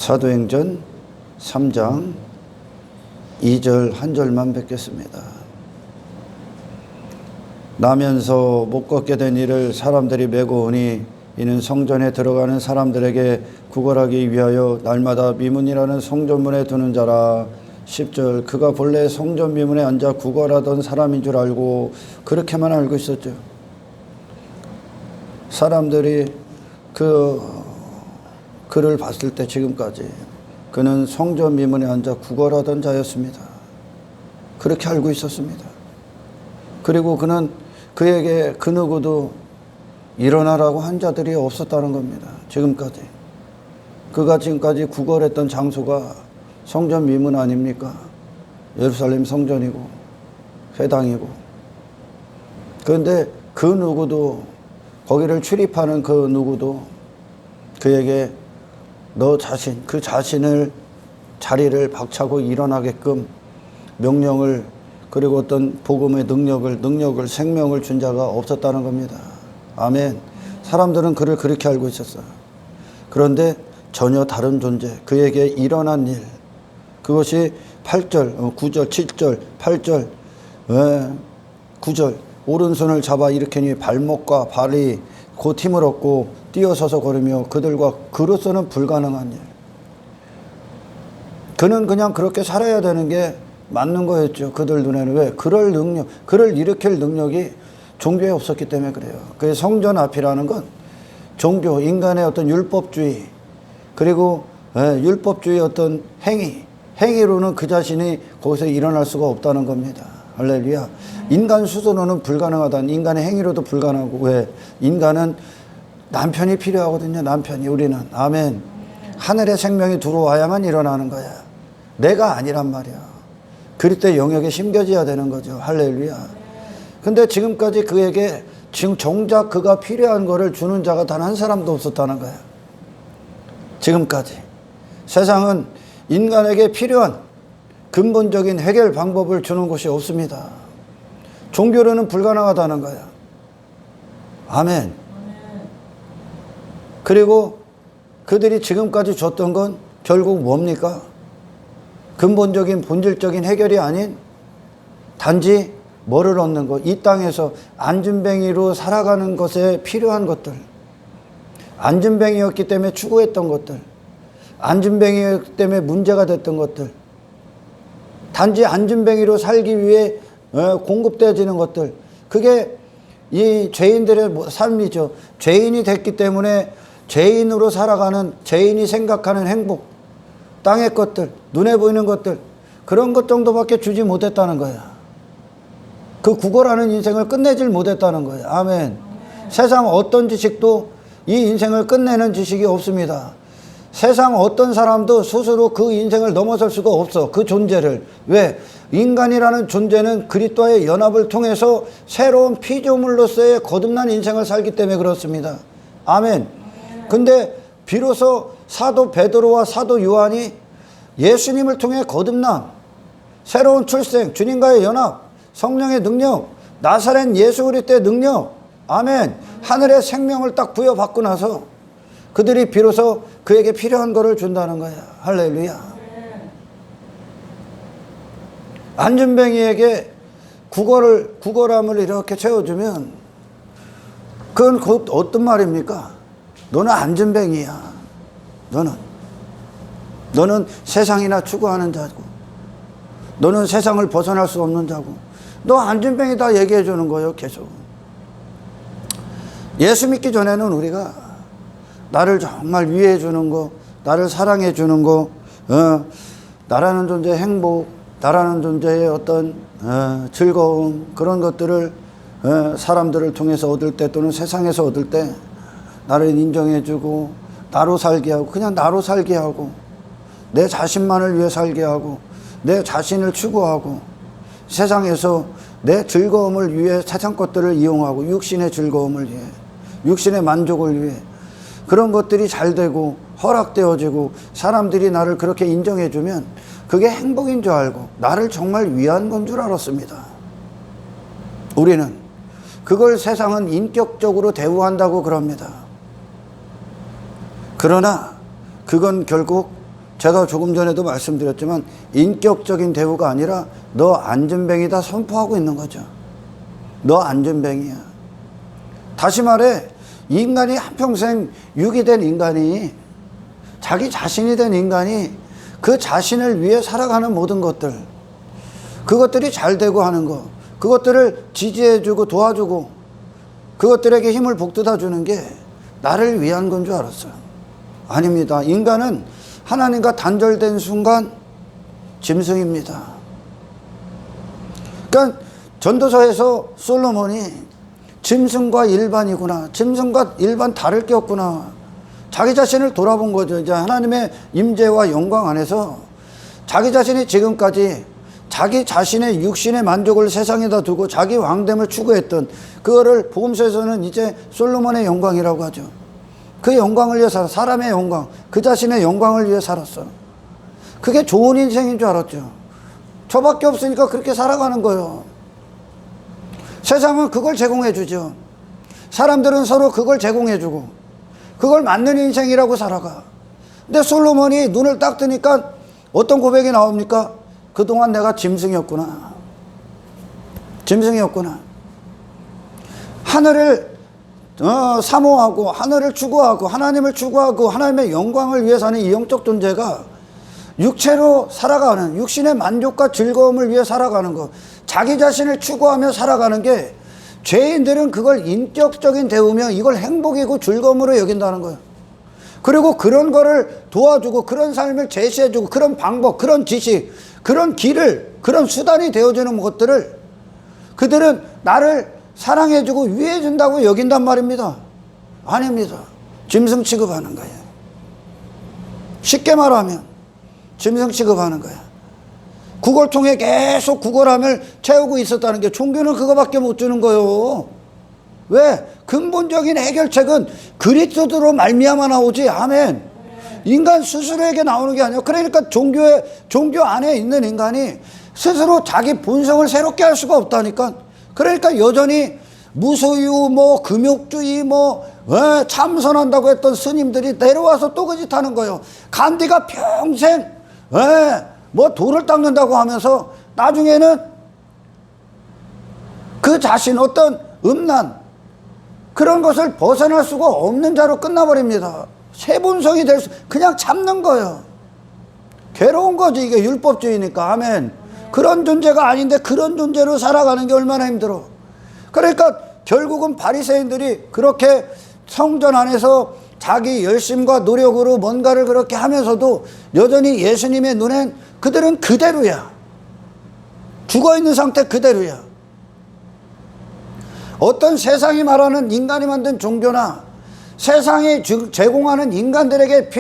사도행전 3장 2절 한 절만 뵙겠습니다. 나면서 못 걷게 된 이를 사람들이 메고 오니 이는 성전에 들어가는 사람들에게 구걸하기 위하여 날마다 미문이라는 성전문에 두는 자라. 10절 그가 본래 성전 미문에 앉아 구걸하던 사람인 줄 알고 그렇게만 알고 있었죠. 사람들이 그를 봤을 때 지금까지 그는 성전 미문에 앉아 구걸하던 자였습니다. 그렇게 알고 있었습니다. 그리고 그에게 그 누구도 일어나라고 한 자들이 없었다는 겁니다. 지금까지. 그가 지금까지 구걸했던 장소가 성전 미문 아닙니까? 예루살렘 성전이고 회당이고. 그런데 그 누구도, 거기를 출입하는 그 누구도 그에게 너 자신, 그 자신을 자리를 박차고 일어나게끔 명령을, 그리고 어떤 복음의 능력을 생명을 준 자가 없었다는 겁니다. 아멘. 사람들은 그를 그렇게 알고 있었어요. 그런데 전혀 다른 존재, 그에게 일어난 일, 그것이 8절, 9절, 7절, 8절, 9절 오른손을 잡아 일으키니 발목과 발이 곧 힘을 얻고 뛰어서서 걸으며 그들과 그로서는 불가능한 일. 그는 그냥 그렇게 살아야 되는 게 맞는 거였죠. 그들 눈에는. 왜? 그럴 능력, 그를 일으킬 능력이 종교에 없었기 때문에 그래요. 그 성전 앞이라는 건 종교, 인간의 어떤 율법주의, 그리고 율법주의 어떤 행위로는 그 자신이 거기서 일어날 수가 없다는 겁니다. 할렐루야. 인간 수준으로는 불가능하다는, 인간의 행위로도 불가능하고. 왜? 인간은 남편이 필요하거든요. 남편이. 우리는. 아멘. 하늘의 생명이 들어와야만 일어나는 거야. 내가 아니란 말이야. 그럴 때 영역에 심겨져야 되는 거죠. 할렐루야. 근데 지금까지 그에게 지금 정작 그가 필요한 거를 주는 자가 단 한 사람도 없었다는 거야. 지금까지. 세상은 인간에게 필요한 근본적인 해결 방법을 주는 곳이 없습니다. 종교로는 불가능하다는 거야. 아멘. 그리고 그들이 지금까지 줬던 건 결국 뭡니까? 근본적인 본질적인 해결이 아닌 단지 뭐를 얻는 것, 이 땅에서 안진뱅이로 살아가는 것에 필요한 것들, 안진뱅이였기 때문에 추구했던 것들, 안진뱅이였기 때문에 문제가 됐던 것들, 단지 안진뱅이로 살기 위해 공급되어지는 것들, 그게 이 죄인들의 삶이죠. 죄인이 됐기 때문에 죄인으로 살아가는, 죄인이 생각하는 행복, 땅의 것들, 눈에 보이는 것들, 그런 것 정도밖에 주지 못했다는 거야. 그 구걸하는 인생을 끝내질 못했다는 거예요. 아멘. 세상 어떤 지식도 이 인생을 끝내는 지식이 없습니다. 세상 어떤 사람도 스스로 그 인생을 넘어설 수가 없어. 그 존재를. 왜? 인간이라는 존재는 그리스도와의 연합을 통해서 새로운 피조물로서의 거듭난 인생을 살기 때문에 그렇습니다. 아멘. 근데 비로소 사도 베드로와 사도 요한이 예수님을 통해 거듭남, 새로운 출생, 주님과의 연합, 성령의 능력, 나사렛 예수 그리스도의 능력, 아멘, 하늘의 생명을 딱 부여받고 나서 그들이 비로소 그에게 필요한 것을 준다는 거야. 할렐루야. 안진뱅이에게 구걸함을 이렇게 채워주면 그건 곧 어떤 말입니까? 너는 안진뱅이야. 너는 세상이나 추구하는 자고, 너는 세상을 벗어날 수 없는 자고, 너 안진뱅이다 얘기해 주는 거예요. 계속. 예수 믿기 전에는 우리가 나를 정말 위해 주는 거, 나를 사랑해 주는 거, 나라는 존재의 행복, 나라는 존재의 어떤 즐거움, 그런 것들을 사람들을 통해서 얻을 때, 또는 세상에서 얻을 때 나를 인정해 주고, 나로 살게 하고, 그냥 나로 살게 하고, 내 자신만을 위해 살게 하고, 내 자신을 추구하고, 세상에서 내 즐거움을 위해 세상 것들을 이용하고, 육신의 즐거움을 위해, 육신의 만족을 위해, 그런 것들이 잘 되고 허락되어지고 사람들이 나를 그렇게 인정해주면 그게 행복인 줄 알고 나를 정말 위한 건 줄 알았습니다. 우리는 그걸 세상은 인격적으로 대우한다고 그럽니다. 그러나 그건 결국 제가 조금 전에도 말씀드렸지만 인격적인 대우가 아니라 너 안전뱅이다 선포하고 있는 거죠. 너 안전뱅이야. 다시 말해 인간이 한평생 유기된 인간이 자기 자신이 된 인간이 그 자신을 위해 살아가는 모든 것들 그것들이 잘 되고 하는 거 그것들을 지지해주고 도와주고 그것들에게 힘을 북돋아 주는 게 나를 위한 건 줄 알았어요. 아닙니다. 인간은 하나님과 단절된 순간 짐승입니다. 그러니까 전도서에서 솔로몬이 짐승과 일반이구나. 짐승과 일반 다를 게 없구나. 자기 자신을 돌아본 거죠. 이제 하나님의 임재와 영광 안에서 자기 자신이 지금까지 자기 자신의 육신의 만족을 세상에다 두고 자기 왕됨을 추구했던 그거를 복음서에서는 이제 솔로몬의 영광이라고 하죠. 그 영광을 위해 살아 사람의 영광, 그 자신의 영광을 위해 살았어. 그게 좋은 인생인 줄 알았죠. 저밖에 없으니까 그렇게 살아가는 거예요. 세상은 그걸 제공해 주죠. 사람들은 서로 그걸 제공해 주고 그걸 맞는 인생이라고 살아가. 근데 솔로몬이 눈을 딱 뜨니까 어떤 고백이 나옵니까? 그동안 내가 짐승이었구나. 짐승이었구나. 하늘을 사모하고 하늘을 추구하고 하나님을 추구하고 하나님의 영광을 위해 사는 이 영적 존재가 육체로 살아가는 육신의 만족과 즐거움을 위해 살아가는 것 자기 자신을 추구하며 살아가는 게 죄인들은 그걸 인격적인 대우며 이걸 행복이고 즐거움으로 여긴다는 거예요. 그리고 그런 거를 도와주고 그런 삶을 제시해주고 그런 방법 그런 지식 그런 길을 그런 수단이 되어주는 것들을 그들은 나를 사랑해주고 위해준다고 여긴단 말입니다. 아닙니다. 짐승 취급하는 거예요. 쉽게 말하면 짐승 취급하는 거야. 국어를 통해 계속 국어람을 채우고 있었다는 게 종교는 그거밖에 못 주는 거예요. 왜? 근본적인 해결책은 그리스도로 말미암아 나오지. 아멘. 인간 스스로에게 나오는 게 아니야. 그러니까 종교 안에 있는 인간이 스스로 자기 본성을 새롭게 할 수가 없다니까. 그러니까 여전히 무소유 금욕주의 참선한다고 했던 스님들이 내려와서 또 그 짓 하는 거예요. 간디가 평생 돌을 닦는다고 하면서 나중에는 그 자신 어떤 음란 그런 것을 벗어날 수가 없는 자로 끝나버립니다. 새 본성이 될 수 그냥 참는 거예요. 괴로운 거지 이게 율법주의니까. 아멘. 그런 존재가 아닌데 그런 존재로 살아가는 게 얼마나 힘들어. 그러니까 결국은 바리새인들이 그렇게 성전 안에서 자기 열심과 노력으로 뭔가를 그렇게 하면서도 여전히 예수님의 눈엔 그들은 그대로야. 죽어있는 상태 그대로야. 어떤 세상이 말하는 인간이 만든 종교나 세상이 제공하는 인간들에게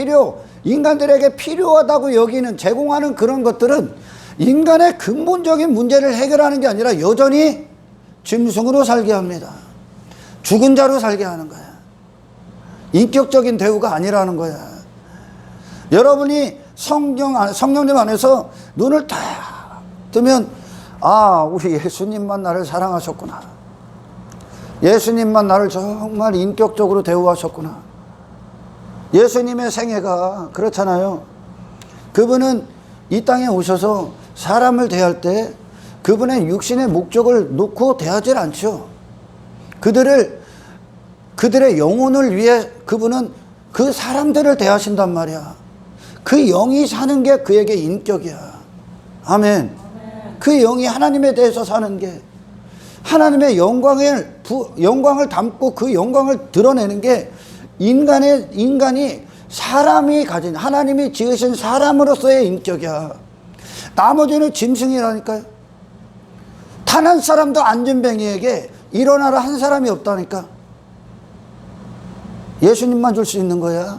필요하다고 여기는 제공하는 그런 것들은 인간의 근본적인 문제를 해결하는 게 아니라 여전히 짐승으로 살게 합니다. 죽은 자로 살게 하는 거야. 인격적인 대우가 아니라는 거야. 여러분이 성령님 안에서 눈을 딱 뜨면 우리 예수님만 나를 사랑하셨구나. 예수님만 나를 정말 인격적으로 대우하셨구나. 예수님의 생애가 그렇잖아요. 그분은 이 땅에 오셔서 사람을 대할 때 그분의 육신의 목적을 놓고 대하질 않죠. 그들의 영혼을 위해 그분은 그 사람들을 대하신단 말이야. 그 영이 사는 게 그에게 인격이야. 아멘. 그 영이 하나님에 대해서 사는 게 하나님의 영광을 담고 그 영광을 드러내는 게 인간이 사람이 가진 하나님이 지으신 사람으로서의 인격이야. 나머지는 짐승이라니까요. 단 한 사람도 안전뱅이에게 일어나라 한 사람이 없다니까. 예수님만 줄 수 있는 거야.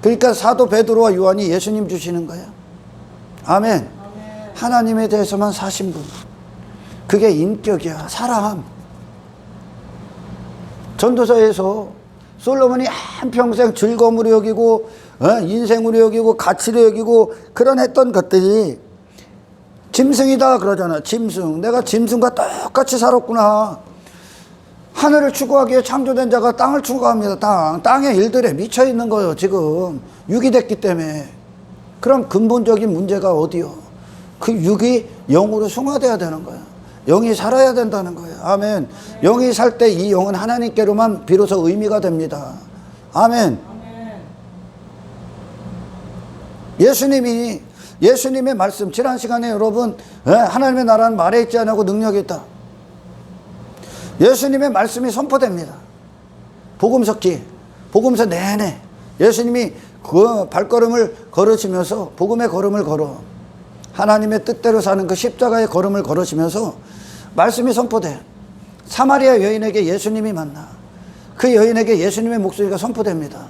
그러니까 사도 베드로와 요한이 예수님 주시는 거야. 아멘. 하나님에 대해서만 사신 분. 그게 인격이야. 사람. 전도서에서 솔로몬이 한평생 즐거움으로 여기고 인생으로 여기고 가치로 여기고 그런 했던 것들이 짐승이다 그러잖아. 짐승. 내가 짐승과 똑같이 살았구나. 하늘을 추구하기에 창조된 자가 땅을 추구합니다. 땅의 일들에 미쳐 있는 거예요. 지금 유기됐기 때문에. 그럼 근본적인 문제가 어디요? 그 육이 영으로 승화돼야 되는 거야. 영이 살아야 된다는 거예요. 아멘. 영이 살 때 이 영은 하나님께로만 비로소 의미가 됩니다. 아멘. 예수님의 말씀, 지난 시간에 여러분, 하나님의 나라는 말에 있지 않고 능력이 있다. 예수님의 말씀이 선포됩니다. 복음서 내내 예수님이 그 발걸음을 걸으시면서 복음의 걸음을 걸어 하나님의 뜻대로 사는 그 십자가의 걸음을 걸으시면서 말씀이 선포돼. 사마리아 여인에게 예수님이 만나. 그 여인에게 예수님의 목소리가 선포됩니다.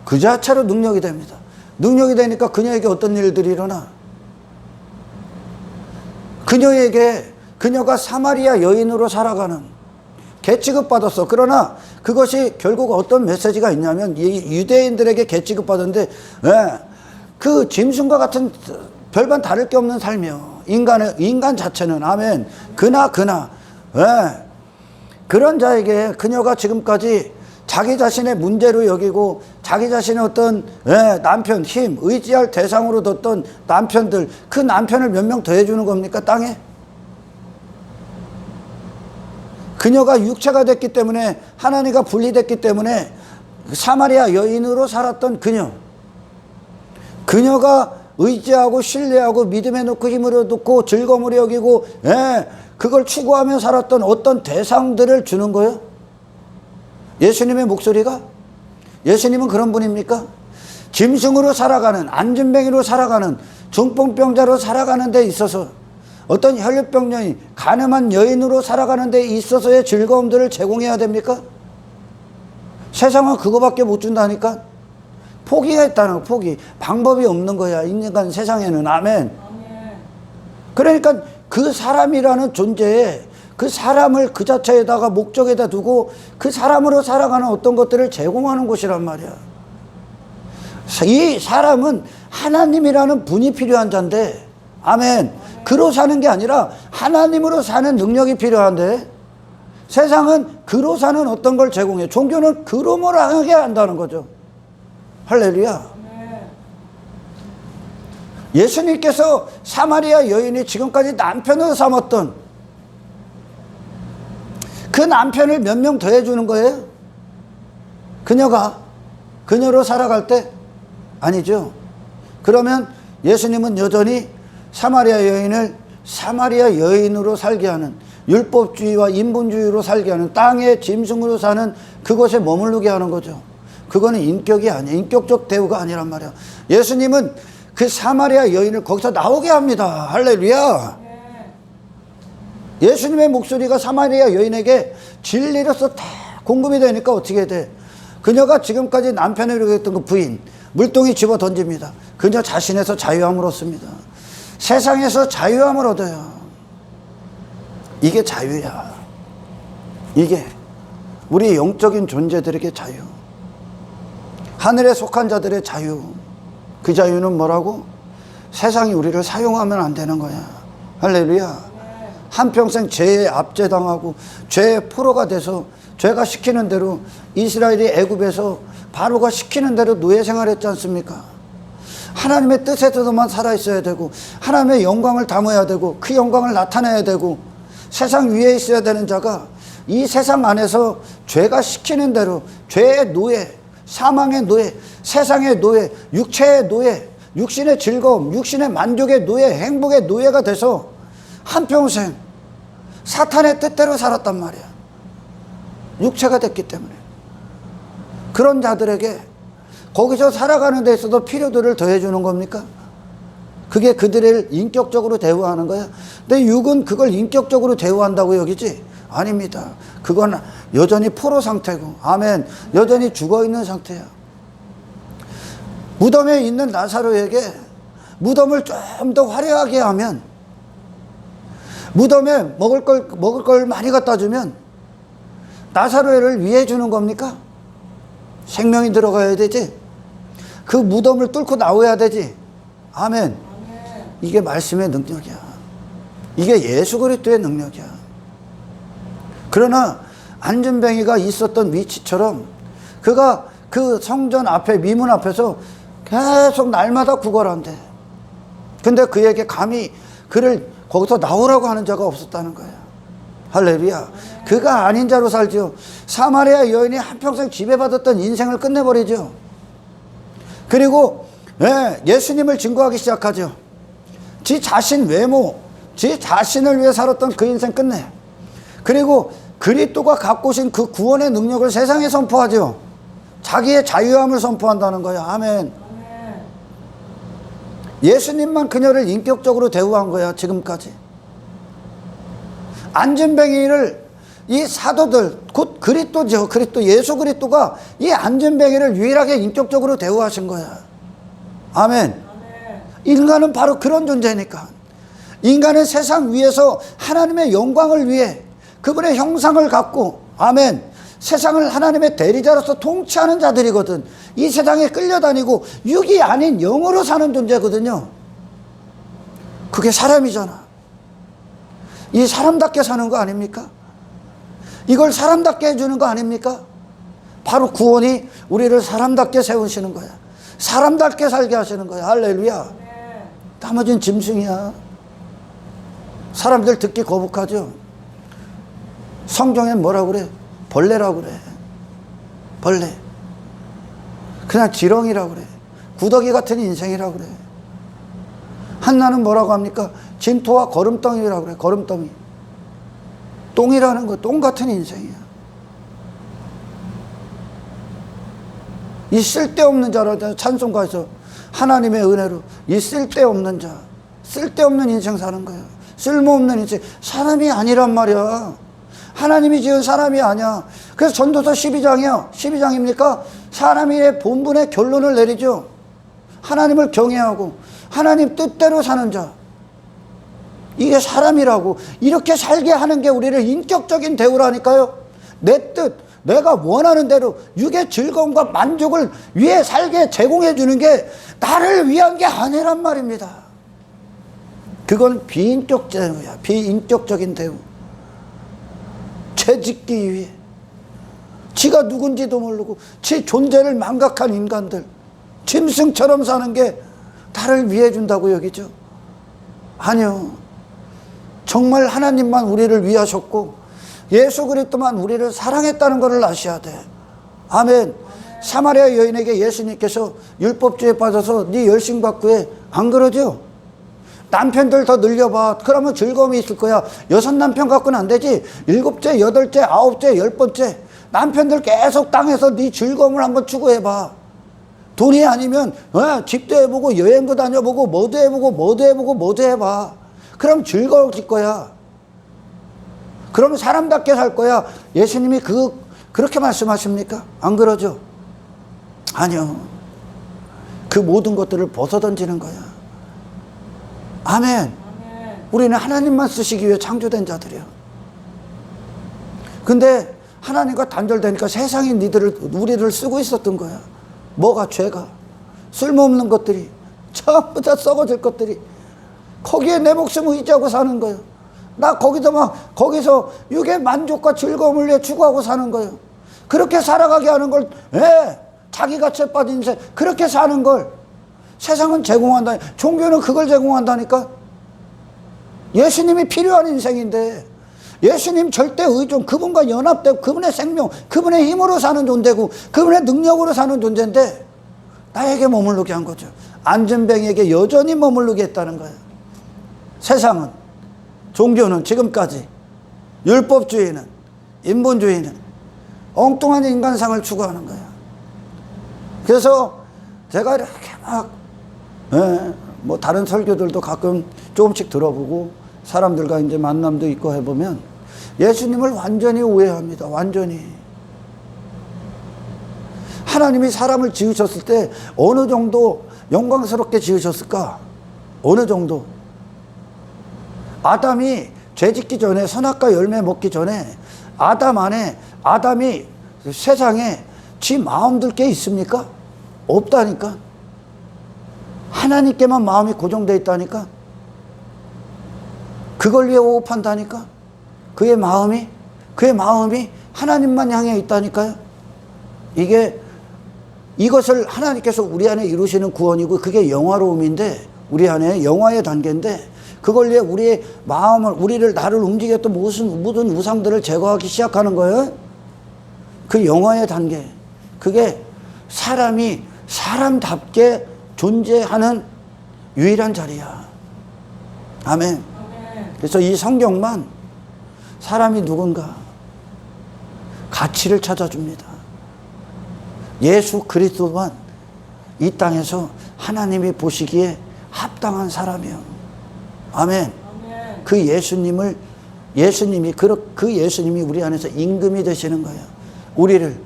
그 자체로 능력이 됩니다. 능력이 되니까 그녀에게 어떤 일들이 일어나? 그녀가 사마리아 여인으로 살아가는 개취급받았어. 그러나 그것이 결국 어떤 메시지가 있냐면 이 유대인들에게 개취급받았는데 그 짐승과 같은 별반 다를 게 없는 삶이요. 인간 자체는 아멘. 그나 그런 자에게 그녀가 지금까지 자기 자신의 문제로 여기고 자기 자신의 어떤 남편, 힘, 의지할 대상으로 뒀던 남편들, 그 남편을 몇 명 더해주는 겁니까? 땅에? 그녀가 육체가 됐기 때문에 하나님과 분리됐기 때문에 사마리아 여인으로 살았던 그녀가 의지하고 신뢰하고 믿음에 놓고 힘으로 놓고 즐거움을 여기고 그걸 추구하며 살았던 어떤 대상들을 주는 거예요. 예수님의 목소리가? 예수님은 그런 분입니까? 짐승으로 살아가는, 안진뱅이로 살아가는, 중풍병자로 살아가는 데 있어서 어떤 혈류병 여인, 가늠한 여인으로 살아가는 데 있어서의 즐거움들을 제공해야 됩니까? 세상은 그거밖에 못 준다니까? 포기가 있다는 거, 포기. 방법이 없는 거야, 인간 세상에는. 아멘. 그러니까 그 사람이라는 존재에 그 사람을 그 자체에다가 목적에다 두고 그 사람으로 살아가는 어떤 것들을 제공하는 곳이란 말이야. 이 사람은 하나님이라는 분이 필요한 자인데, 아멘. 그로 사는 게 아니라 하나님으로 사는 능력이 필요한데, 세상은 그로 사는 어떤 걸 제공해. 종교는 그로만 하게 한다는 거죠. 할렐루야. 예수님께서 사마리아 여인이 지금까지 남편으로 삼았던 그 남편을 몇 명 더해주는 거예요? 그녀로 살아갈 때? 아니죠. 그러면 예수님은 여전히 사마리아 여인을 사마리아 여인으로 살게 하는, 율법주의와 인본주의로 살게 하는, 땅의 짐승으로 사는 그곳에 머무르게 하는 거죠. 그거는 인격이 아니에요. 인격적 대우가 아니란 말이야. 예수님은 그 사마리아 여인을 거기서 나오게 합니다. 할렐루야. 예수님의 목소리가 사마리아 여인에게 진리로서 다 공급이 되니까 어떻게 돼? 그녀가 지금까지 남편으로 했던 그 부인, 물동이 집어 던집니다. 그녀 자신에서 자유함을 얻습니다. 세상에서 자유함을 얻어요. 이게 자유야. 이게 우리 영적인 존재들에게 자유. 하늘에 속한 자들의 자유. 그 자유는 뭐라고? 세상이 우리를 사용하면 안 되는 거야. 할렐루야. 한평생 죄에 압제당하고 죄의 포로가 돼서 죄가 시키는 대로 이스라엘이 애굽에서 바로가 시키는 대로 노예 생활했지 않습니까? 하나님의 뜻에서만 살아있어야 되고 하나님의 영광을 담아야 되고 그 영광을 나타내야 되고 세상 위에 있어야 되는 자가 이 세상 안에서 죄가 시키는 대로 죄의 노예, 사망의 노예, 세상의 노예, 육체의 노예, 육신의 즐거움, 육신의 만족의 노예, 행복의 노예가 돼서 한평생 사탄의 뜻대로 살았단 말이야. 육체가 됐기 때문에. 그런 자들에게 거기서 살아가는 데 있어도 필요들을 더해주는 겁니까? 그게 그들을 인격적으로 대우하는 거야. 근데 육은 그걸 인격적으로 대우한다고 여기지? 아닙니다. 그건 여전히 포로 상태고, 아멘. 여전히 죽어있는 상태야. 무덤에 있는 나사로에게 무덤을 좀 더 화려하게 하면, 무덤에 먹을 걸 많이 갖다 주면 나사로를 위해 주는 겁니까? 생명이 들어가야 되지. 그 무덤을 뚫고 나와야 되지. 아멘. 이게 말씀의 능력이야. 이게 예수 그리스도의 능력이야. 그러나 안진뱅이가 있었던 위치처럼 그가 그 성전 앞에, 미문 앞에서 계속 날마다 구걸한대. 근데 그에게 감히 그를 거기서 나오라고 하는 자가 없었다는 거예요. 할렐루야. 그가 아닌 자로 살죠. 사마리아 여인이 한평생 지배받았던 인생을 끝내버리죠. 그리고 예수님을 증거하기 시작하죠. 지 자신 외모, 지 자신을 위해 살았던 그 인생 끝내. 그리고 그리스도가 갖고 오신 그 구원의 능력을 세상에 선포하죠. 자기의 자유함을 선포한다는 거예요. 아멘. 예수님만 그녀를 인격적으로 대우한 거야, 지금까지. 안진뱅이를 이 사도들, 곧 그리스도죠. 그리스도, 예수 그리스도가 이 안진뱅이를 유일하게 인격적으로 대우하신 거야. 아멘. 인간은 바로 그런 존재니까. 인간은 세상 위에서 하나님의 영광을 위해 그분의 형상을 갖고, 아멘, 세상을 하나님의 대리자로서 통치하는 자들이거든. 이 세상에 끌려다니고 육이 아닌 영으로 사는 존재거든요. 그게 사람이잖아. 이 사람답게 사는 거 아닙니까? 이걸 사람답게 해주는 거 아닙니까? 바로 구원이 우리를 사람답게 세우시는 거야. 사람답게 살게 하시는 거야. 할렐루야. 나머지는 짐승이야. 사람들 듣기 거북하죠. 성경엔 뭐라고 그래? 벌레라고 그래. 벌레. 그냥 지렁이라고 그래. 구더기 같은 인생이라고 그래. 한나는 뭐라고 합니까? 진토와 거름덩이라고 그래. 거름덩이. 똥이라는 거, 똥 같은 인생이야. 이 쓸데없는 자라고 찬송가에서 하나님의 은혜로 이 쓸데없는 자, 쓸데없는 인생 사는 거야. 쓸모없는 인생. 사람이 아니란 말이야. 하나님이 지은 사람이 아니야. 그래서 전도서 12장이요. 12장입니까? 사람의 본분의 결론을 내리죠. 하나님을 경외하고 하나님 뜻대로 사는 자. 이게 사람이라고. 이렇게 살게 하는 게 우리를 인격적인 대우라니까요. 내 뜻, 내가 원하는 대로 육의 즐거움과 만족을 위해 살게 제공해 주는 게 나를 위한 게 아니란 말입니다. 그건 비인격 대우야. 비인격적인 대우. 죄짓기 위해 지가 누군지도 모르고 지 존재를 망각한 인간들, 짐승처럼 사는 게 나를 위해 준다고 여기죠. 아니요. 정말 하나님만 우리를 위하셨고 예수 그리스도만 우리를 사랑했다는 것을 아셔야 돼. 아멘. 사마리아 여인에게 예수님께서 율법주의에 빠져서 네 열심과 구해, 안 그러죠? 남편들 더 늘려봐. 그러면 즐거움이 있을 거야. 6 남편 갖고는 안 되지. 7째, 8째, 9째, 10번째. 남편들 계속 땅에서 네 즐거움을 한번 추구해봐. 돈이 아니면 집도 해보고 여행도 다녀보고 뭐도 해보고 뭐도 해보고 뭐도 해봐. 그럼 즐거워질 거야. 그럼 사람답게 살 거야. 예수님이 그렇게 말씀하십니까? 안 그러죠? 아니요. 그 모든 것들을 벗어던지는 거야. 아멘. 우리는 하나님만 쓰시기 위해 창조된 자들이야. 근데 하나님과 단절되니까 세상이 우리를 쓰고 있었던 거야. 뭐가? 죄가. 쓸모없는 것들이, 전부 다 썩어질 것들이 거기에 내 목숨을 의지하고 사는 거예요. 나 거기서 육의 만족과 즐거움을 위해 추구하고 사는 거예요. 그렇게 살아가게 하는 걸, 자기가 죄 빠진 인생, 그렇게 사는 걸 세상은 제공한다. 종교는 그걸 제공한다니까. 예수님이 필요한 인생인데, 예수님 절대 의존, 그분과 연합되고 그분의 생명, 그분의 힘으로 사는 존재고 그분의 능력으로 사는 존재인데 나에게 머무르게 한 거죠. 안진뱅이에게 여전히 머무르게 했다는 거예요. 세상은, 종교는 지금까지, 율법주의는, 인본주의는 엉뚱한 인간상을 추구하는 거예요. 그래서 제가 이렇게 뭐 다른 설교들도 가끔 조금씩 들어보고 사람들과 이제 만남도 있고 해보면 예수님을 완전히 오해합니다. 완전히. 하나님이 사람을 지으셨을 때 어느 정도 영광스럽게 지으셨을까? 어느 정도? 아담이 죄 짓기 전에, 선악과 열매 먹기 전에 아담이 세상에 지 마음 들 게 있습니까? 없다니까. 하나님께만 마음이 고정되어 있다니까. 그걸 위해 호흡한다니까. 그의 마음이 하나님만 향해 있다니까요. 이것을 하나님께서 우리 안에 이루시는 구원이고 그게 영화로움인데 우리 안에 영화의 단계인데 그걸 위해 우리의 마음을, 나를 움직였던 모든 우상들을 제거하기 시작하는 거예요. 그 영화의 단계. 그게 사람이 사람답게 존재하는 유일한 자리야. 아멘. 그래서 이 성경만 사람이 누군가 가치를 찾아줍니다. 예수 그리스도만 이 땅에서 하나님이 보시기에 합당한 사람이요. 아멘. 그 예수님이 우리 안에서 임금이 되시는 거예요. 우리를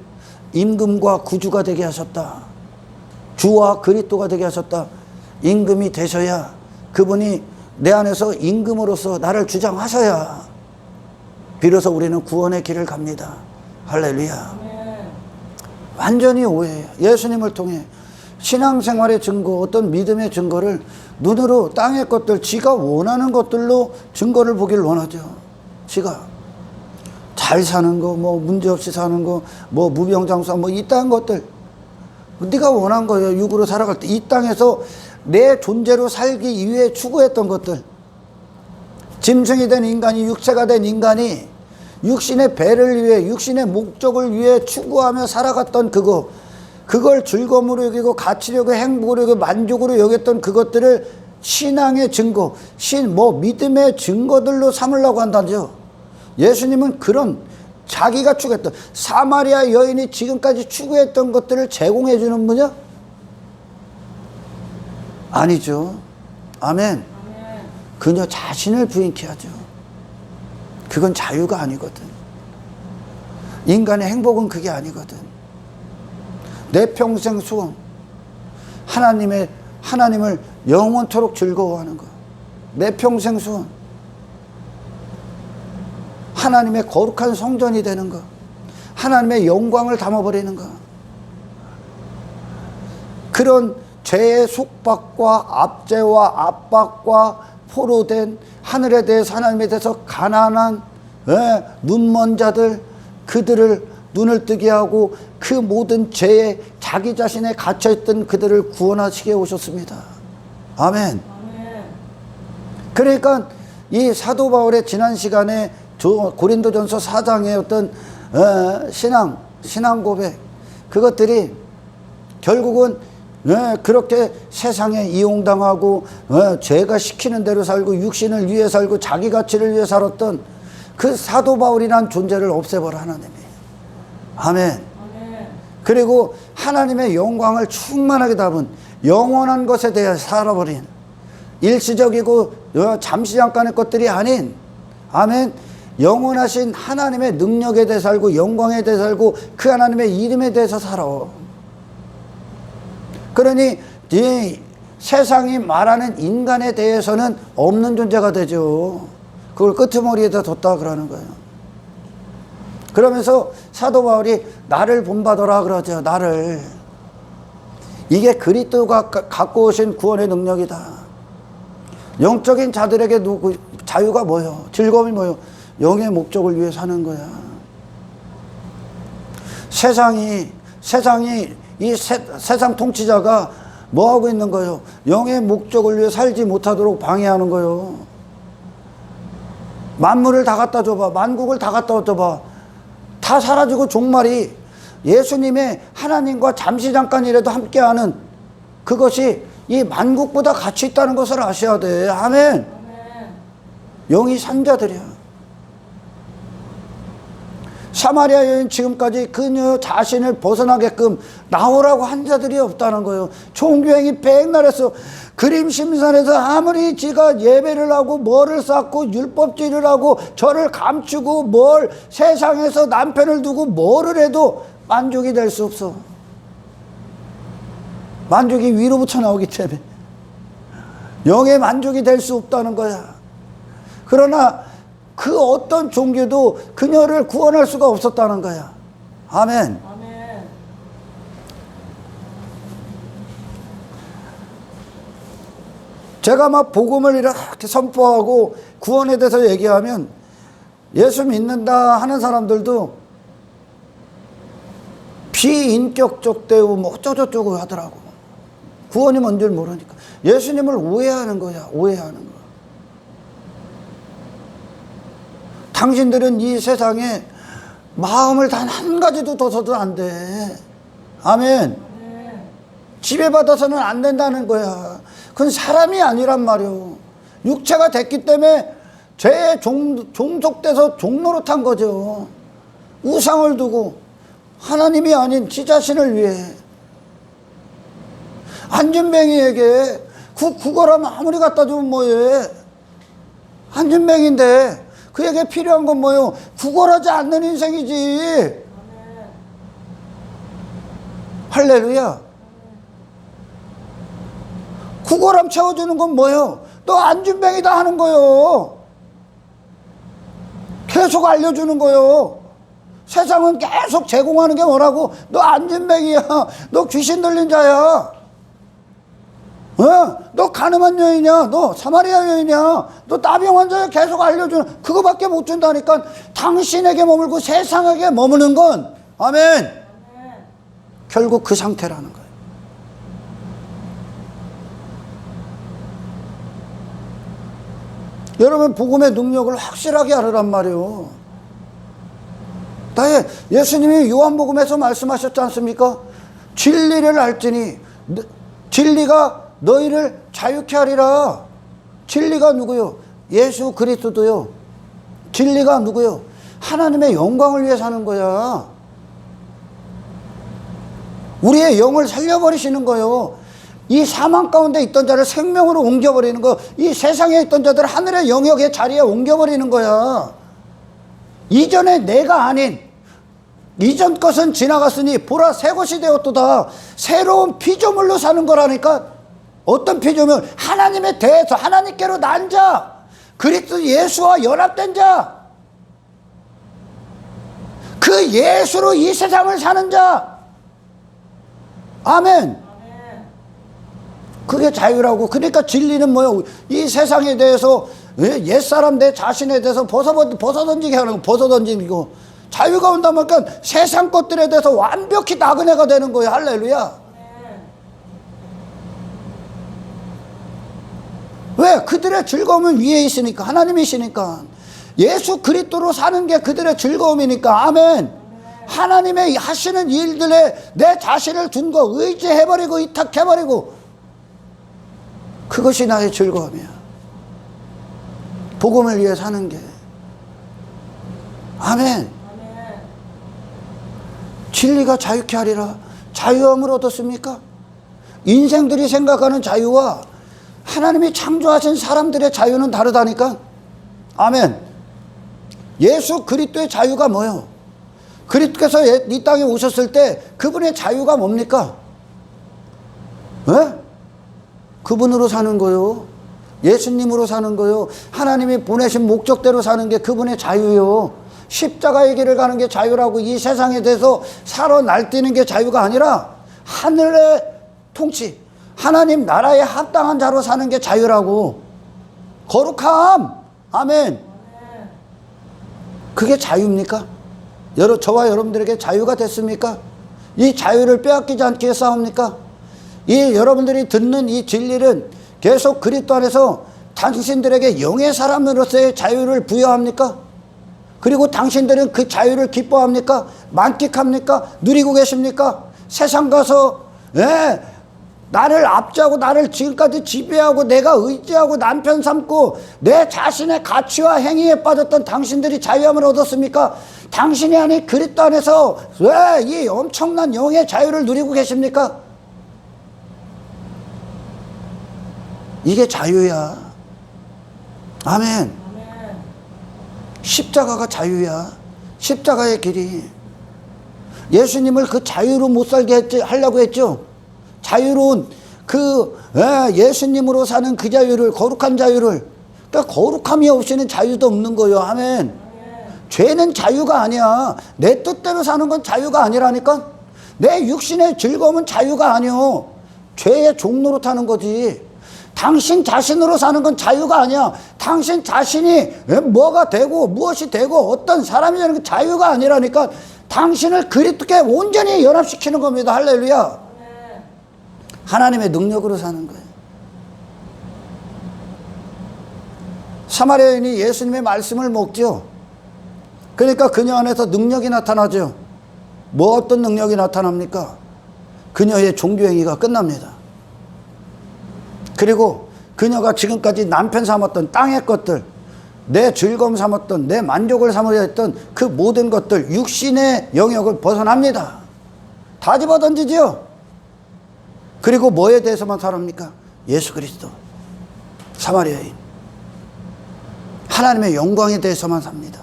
임금과 구주가 되게 하셨다. 주와 그리스도가 되게 하셨다. 임금이 되셔야, 그분이 내 안에서 임금으로서 나를 주장하셔야 비로소 우리는 구원의 길을 갑니다. 할렐루야. 완전히 오해해요. 예수님을 통해 신앙생활의 증거, 어떤 믿음의 증거를 눈으로 땅의 것들, 지가 원하는 것들로 증거를 보길 원하죠. 지가 잘 사는 거, 뭐 문제없이 사는 거, 뭐 무병장수한 뭐 이딴 것들, 네가 원한 거예요. 육으로 살아갈 때 이 땅에서 내 존재로 살기 위해 추구했던 것들, 짐승이 된 인간이, 육체가 된 인간이 육신의 배를 위해, 육신의 목적을 위해 추구하며 살아갔던 그걸 즐거움으로 여기고 가치로 여기고 행복으로 여기고 만족으로 여겼던 그것들을 신앙의 증거, 믿음의 증거들로 삼으려고 한다죠. 예수님은 그런 자기가 추구했던, 사마리아 여인이 지금까지 추구했던 것들을 제공해 주는 분이야? 아니죠. 아멘. 그녀 자신을 부인케 하죠. 그건 자유가 아니거든. 인간의 행복은 그게 아니거든. 내 평생 소원, 하나님을 영원토록 즐거워하는 거. 내 평생 소원, 하나님의 거룩한 성전이 되는 거. 하나님의 영광을 담아버리는 거. 그런 죄의 속박과 압제와 압박과 포로된, 하늘에 대해서, 하나님에 대해서 가난한 눈먼 자들, 그들을 눈을 뜨게 하고 그 모든 죄에 자기 자신에 갇혀있던 그들을 구원하시게 오셨습니다. 아멘. 그러니까 이 사도 바울의 지난 시간에 고린도전서 4장의 어떤 신앙 고백, 그것들이 결국은 그렇게 세상에 이용당하고 죄가 시키는 대로 살고 육신을 위해 살고 자기 가치를 위해 살았던 그 사도 바울이란 존재를 없애버려 하나님이. 아멘. 그리고 하나님의 영광을 충만하게 담은 영원한 것에 대해 살아버린, 일시적이고 잠시 잠깐의 것들이 아닌, 아멘, 영원하신 하나님의 능력에 대해 살고 영광에 대해 살고 그 하나님의 이름에 대해서 살아. 그러니 이 세상이 말하는 인간에 대해서는 없는 존재가 되죠. 그걸 끄트머리에다 뒀다 그러는 거예요. 그러면서 사도 바울이 나를 본받아라 그러죠. 나를. 이게 그리스도가 갖고 오신 구원의 능력이다. 영적인 자들에게 자유가 뭐요? 즐거움이 뭐요? 영의 목적을 위해 사는 거야. 세상이 이 세상 통치자가 뭐 하고 있는 거예요? 영의 목적을 위해 살지 못하도록 방해하는 거예요. 만물을 다 갖다 줘봐. 만국을 다 갖다 줘봐. 다 사라지고 종말이 예수님의 하나님과 잠시 잠깐이라도 함께하는 그것이 이 만국보다 가치 있다는 것을 아셔야 돼. 아멘. 영이 산 자들이야. 사마리아 여인 지금까지 그녀 자신을 벗어나게끔 나오라고 한 자들이 없다는 거예요. 종교행위 백날에서 그림 심산에서 아무리 지가 예배를 하고 뭐를 쌓고 율법주의를 하고 저를 감추고 뭘 세상에서 남편을 두고 뭐를 해도 만족이 될 수 없어. 만족이 위로부터 나오기 때문에 영의 만족이 될 수 없다는 거야. 그러나 그 어떤 종교도 그녀를 구원할 수가 없었다는 거야. 아멘. 아멘. 제가 막 복음을 이렇게 선포하고 구원에 대해서 얘기하면 예수 믿는다 하는 사람들도 비인격적 대우 뭐 어쩌고저쩌고 하더라고. 구원이 뭔 줄 모르니까. 예수님을 오해하는 거야. 오해하는 거야. 당신들은 이 세상에 마음을 단 한 가지도 둬서도 안 돼. 아멘. 지배받아서는 안 된다는 거야. 그건 사람이 아니란 말이오. 육체가 됐기 때문에 죄에 종속돼서 종노릇한 거죠. 우상을 두고 하나님이 아닌 지 자신을 위해. 안진뱅이에게 구걸하면 아무리 갖다 주면 뭐해. 안진뱅인데 그에게 필요한 건 뭐예요? 구걸하지 않는 인생이지. 할렐루야. 구걸함 채워주는 건 뭐예요? 너 안진뱅이다 하는 거요. 계속 알려주는 거요. 세상은 계속 제공하는 게 뭐라고? 너 안진뱅이야. 너 귀신 들린 자야. 너 가늠한 여인이야. 너 사마리아 여인이야. 너 나병 환자야. 계속 알려주는 그거밖에 못 준다니까. 당신에게 머물고 세상에게 머무는 건 아멘. 결국 그 상태라는 거예요. 여러분 복음의 능력을 확실하게 알으란 말이에요. 나의 예수님이 요한복음에서 말씀하셨지 않습니까? 진리를 알지니 진리가 너희를 자유케 하리라. 진리가 누구요? 예수 그리스도요. 진리가 누구요? 하나님의 영광을 위해 사는 거야. 우리의 영을 살려버리시는 거예요. 이 사망 가운데 있던 자를 생명으로 옮겨버리는 거. 이 세상에 있던 자들을 하늘의 영역의 자리에 옮겨버리는 거야. 이전에 내가 아닌 이전 것은 지나갔으니 보라 새 것이 되었도다. 새로운 피조물로 사는 거라니까. 어떤 피조물? 하나님에 대해서 하나님께로 난 자, 그리스도 예수와 연합된 자, 그 예수로 이 세상을 사는 자. 아멘. 그게 자유라고. 그러니까 진리는 뭐예요? 이 세상에 대해서 옛사람 내 자신에 대해서 벗어던지게 하는 거. 벗어던지고 자유가 온다 보니까 세상 것들에 대해서 완벽히 나그네가 되는 거예요. 할렐루야. 왜? 그들의 즐거움은 위에 있으니까. 하나님이시니까. 예수 그리스도로 사는 게 그들의 즐거움이니까. 아멘. 하나님의 하시는 일들에 내 자신을 둔 거 의지해버리고 이탁해버리고 그것이 나의 즐거움이야. 복음을 위해 사는 게. 아멘. 진리가 자유케 하리라. 자유함을 얻었습니까? 인생들이 생각하는 자유와 하나님이 창조하신 사람들의 자유는 다르다니까. 아멘. 예수 그리스도의 자유가 뭐예요? 그리스도께서 이 땅에 오셨을 때 그분의 자유가 뭡니까? 그분으로 사는 거요. 예수님으로 사는 거요. 하나님이 보내신 목적대로 사는 게 그분의 자유요. 십자가의 길을 가는 게 자유라고. 이 세상에 대해서 살아 날뛰는 게 자유가 아니라 하늘의 통치, 하나님 나라에 합당한 자로 사는 게 자유라고. 거룩함. 아멘. 그게 자유입니까? 저와 여러분들에게 자유가 됐습니까? 이 자유를 빼앗기지 않기 위해 싸웁니까? 이 여러분들이 듣는 이 진리는 계속 그리스도 안에서 당신들에게 영의 사람으로서의 자유를 부여합니까? 그리고 당신들은 그 자유를 기뻐합니까? 만끽합니까? 누리고 계십니까? 세상 가서 나를 압제하고 나를 지금까지 지배하고 내가 의지하고 남편 삼고 내 자신의 가치와 행위에 빠졌던 당신들이 자유함을 얻었습니까? 당신이 아닌 그리스도 안에서 왜 이 엄청난 영의 자유를 누리고 계십니까? 이게 자유야. 아멘. 십자가가 자유야. 십자가의 길이. 예수님을 그 자유로 못 살게 하려고 했죠. 자유로운 예수님으로 사는 그 자유를, 거룩한 자유를. 그러니까 거룩함이 없이는 자유도 없는 거예요. 아멘. 죄는 자유가 아니야. 내 뜻대로 사는 건 자유가 아니라니까. 내 육신의 즐거움은 자유가 아니요. 죄의 종로로 타는 거지. 당신 자신으로 사는 건 자유가 아니야. 당신 자신이 뭐가 되고 무엇이 되고 어떤 사람이 되는 게 자유가 아니라니까. 당신을 그리스도께 온전히 연합시키는 겁니다. 할렐루야. 하나님의 능력으로 사는 거예요. 사마리아 여인이 예수님의 말씀을 먹죠. 그러니까 그녀 안에서 능력이 나타나죠. 뭐 어떤 능력이 나타납니까? 그녀의 종교행위가 끝납니다. 그리고 그녀가 지금까지 남편 삼았던 땅의 것들, 내 즐거움 삼았던, 내 만족을 삼으려 했던 그 모든 것들, 육신의 영역을 벗어납니다. 다 집어던지죠. 그리고 뭐에 대해서만 살합니까? 예수 그리스도, 사마리아 여인, 하나님의 영광에 대해서만 삽니다.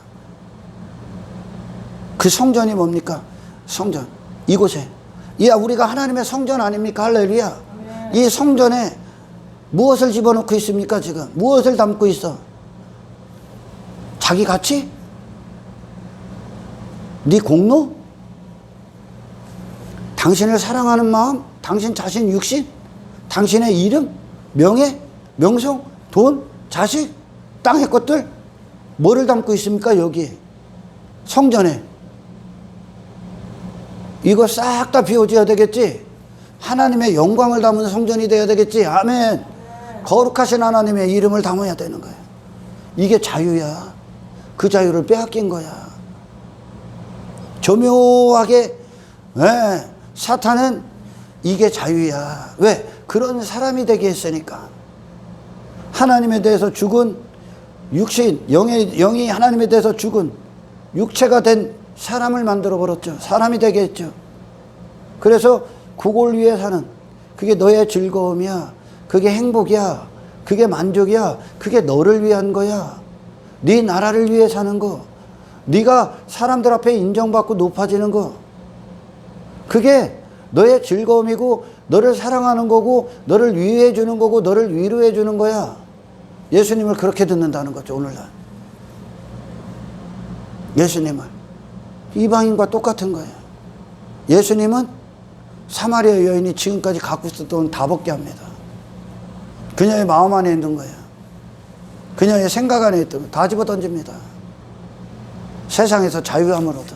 그 성전이 뭡니까? 성전. 이곳에 우리가 하나님의 성전 아닙니까? 할렐루야. 이 성전에 무엇을 집어넣고 있습니까? 지금 무엇을 담고 있어? 자기 가치? 네 공로? 당신을 사랑하는 마음? 당신 자신 육신? 당신의 이름? 명예? 명성? 돈? 자식? 땅의 것들? 뭐를 담고 있습니까? 여기 성전에. 이거 싹 다 비워줘야 되겠지. 하나님의 영광을 담은 성전이 되어야 되겠지. 아멘. 거룩하신 하나님의 이름을 담아야 되는 거야. 이게 자유야. 그 자유를 빼앗긴 거야. 교묘하게 사탄은 이게 자유야. 왜? 그런 사람이 되게 했으니까. 하나님에 대해서 죽은 육신, 영이 하나님에 대해서 죽은 육체가 된 사람을 만들어 버렸죠. 사람이 되게 했죠. 그래서 그걸 위해 사는, 그게 너의 즐거움이야. 그게 행복이야. 그게 만족이야. 그게 너를 위한 거야. 네 나라를 위해 사는 거. 네가 사람들 앞에 인정받고 높아지는 거. 그게 너의 즐거움이고 너를 사랑하는 거고 너를 위해 주는 거고 너를 위로해 주는 거야. 예수님을 그렇게 듣는다는 거죠. 오늘날 예수님을 이방인과 똑같은 거예요. 예수님은 사마리아 여인이 지금까지 갖고 있었던 돈 다 벗게 합니다. 그녀의 마음 안에 있는 거예요. 그녀의 생각 안에 있던 거 다 집어던집니다. 세상에서 자유함을 얻어.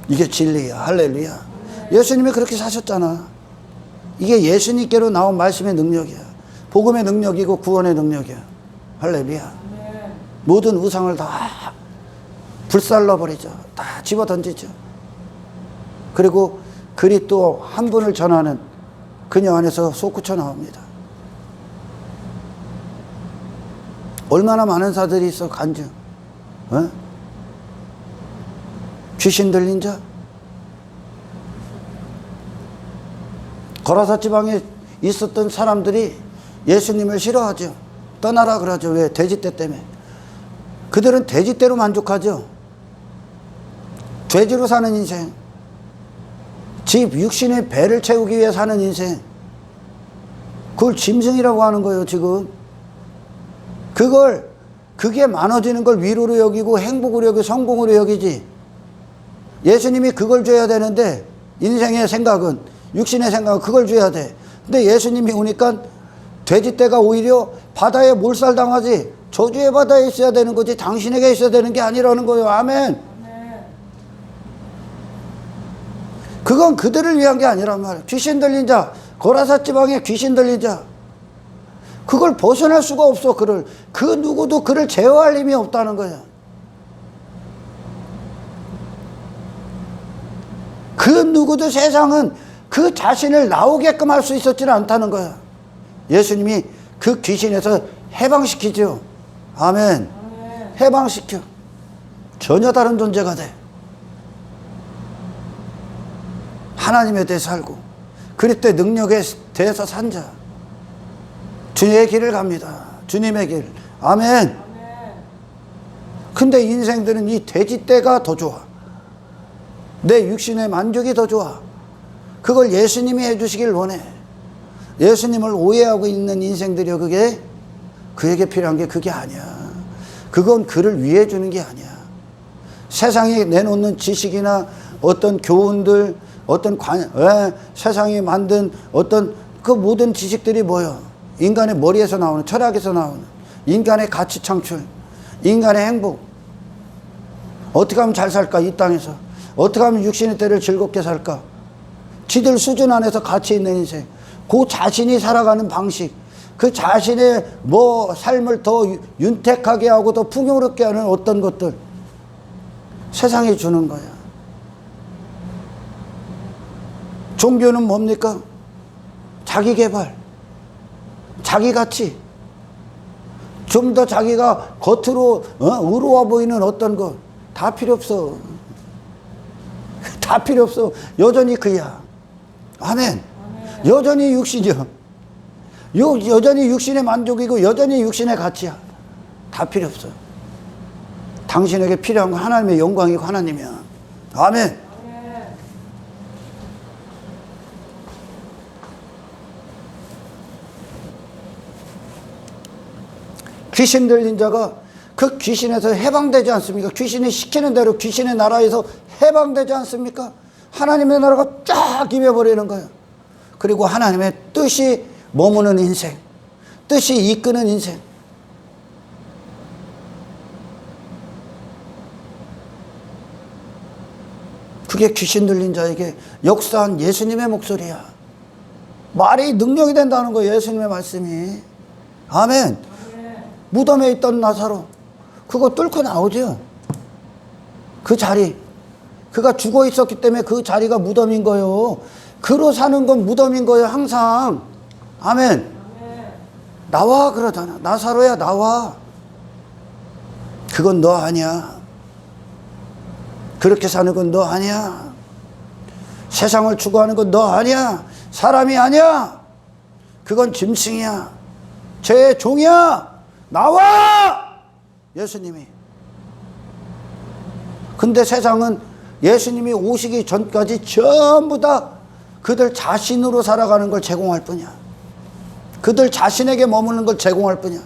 이게 진리야. 할렐루야. 예수님이 그렇게 사셨잖아. 이게 예수님께로 나온 말씀의 능력이야. 복음의 능력이고 구원의 능력이야. 할렐루야. 모든 우상을 다 불살라 버리죠. 다 집어 던지죠. 그리고 그리스도 한 분을 전하는 그녀 안에서 솟구쳐 나옵니다. 얼마나 많은 사들이 있어. 간증. 귀신 들린 자. 거라사 지방에 있었던 사람들이 예수님을 싫어하죠. 떠나라 그러죠. 왜? 돼지떼 때문에. 그들은 돼지떼로 만족하죠. 돼지로 사는 인생. 집 육신의 배를 채우기 위해 사는 인생. 그걸 짐승이라고 하는 거예요. 지금 그게 많아지는 걸 위로로 여기고 행복으로 여기고 성공으로 여기지. 예수님이 그걸 줘야 되는데 인생의 생각은, 육신의 생각은 그걸 줘야 돼. 근데 예수님이 오니까 돼지떼가 오히려 바다에 몰살당하지, 저주의 바다에 있어야 되는 거지 당신에게 있어야 되는 게 아니라는 거예요. 아멘. 그건 그들을 위한 게 아니란 말이에요. 귀신 들린 자, 거라사 지방에 귀신 들린 자, 그걸 벗어날 수가 없어. 그 누구도 그를 제어할 힘이 없다는 거야. 그 누구도 세상은 그 자신을 나오게끔 할 수 있었지는 않다는 거야. 예수님이 그 귀신에서 해방시키죠. 아멘. 해방시켜. 전혀 다른 존재가 돼. 하나님에 대해 살고 그리스도의 능력에 대해서 산 자. 주님의 길을 갑니다. 주님의 길. 아멘. 근데 인생들은 이 돼지떼가 더 좋아. 내 육신의 만족이 더 좋아. 그걸 예수님이 해주시길 원해. 예수님을 오해하고 있는 인생들이요. 그에게 필요한 게 그게 아니야. 그건 그를 위해 주는 게 아니야. 세상에 내놓는 지식이나 어떤 교훈들, 세상이 만든 어떤 그 모든 지식들이 뭐야? 인간의 머리에서 나오는, 철학에서 나오는 인간의 가치 창출, 인간의 행복. 어떻게 하면 잘 살까? 이 땅에서 어떻게 하면 육신의 때를 즐겁게 살까? 지들 수준 안에서 가치 있는 인생. 그 자신이 살아가는 방식, 그 자신의 뭐 삶을 더 윤택하게 하고 더 풍요롭게 하는 어떤 것들 세상이 주는 거야. 종교는 뭡니까? 자기 개발, 자기 가치, 좀 더 자기가 겉으로 의로워 보이는 어떤 것 다 필요 없어. 다 필요 없어. 여전히 그야. 아멘. 여전히 육신이요. 여전히 육신의 만족이고 여전히 육신의 가치야. 다 필요 없어. 당신에게 필요한 건 하나님의 영광이고 하나님이야. 아멘. 귀신 들린 자가 그 귀신에서 해방되지 않습니까? 귀신이 시키는 대로 귀신의 나라에서 해방되지 않습니까? 하나님의 나라가 쫙 임해버리는 거예요. 그리고 하나님의 뜻이 머무는 인생, 뜻이 이끄는 인생. 그게 귀신 들린 자에게 역사한 예수님의 목소리야. 말이 능력이 된다는 거예요. 예수님의 말씀이. 아멘. 무덤에 있던 나사로 그거 뚫고 나오죠. 그 자리, 그가 죽어 있었기 때문에 그 자리가 무덤인 거예요. 그로 사는 건 무덤인 거예요. 항상. 아멘. 나와 그러잖아. 나사로야 나와. 그건 너 아니야. 그렇게 사는 건 너 아니야. 세상을 추구하는 건 너 아니야. 사람이 아니야. 그건 짐승이야. 죄의 종이야. 나와! 예수님이. 근데 세상은 예수님이 오시기 전까지 전부 다 그들 자신으로 살아가는 걸 제공할 뿐이야. 그들 자신에게 머무는 걸 제공할 뿐이야.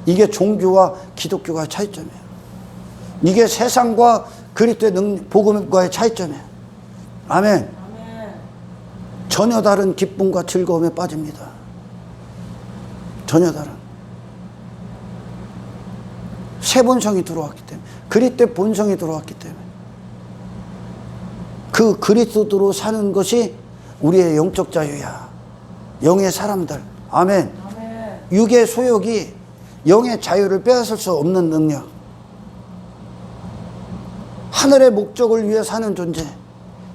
이게 종교와 기독교가의 차이점이에요. 이게 세상과 그리스도의 복음과의 차이점이에요. 아멘. 전혀 다른 기쁨과 즐거움에 빠집니다. 전혀 다른. 새 본성이 들어왔기 때문에, 그리스도의 본성이 들어왔기 때문에, 그 그리스도로 사는 것이 우리의 영적 자유야. 영의 사람들. 아멘. 육의 소욕이 영의 자유를 빼앗을 수 없는 능력. 하늘의 목적을 위해 사는 존재.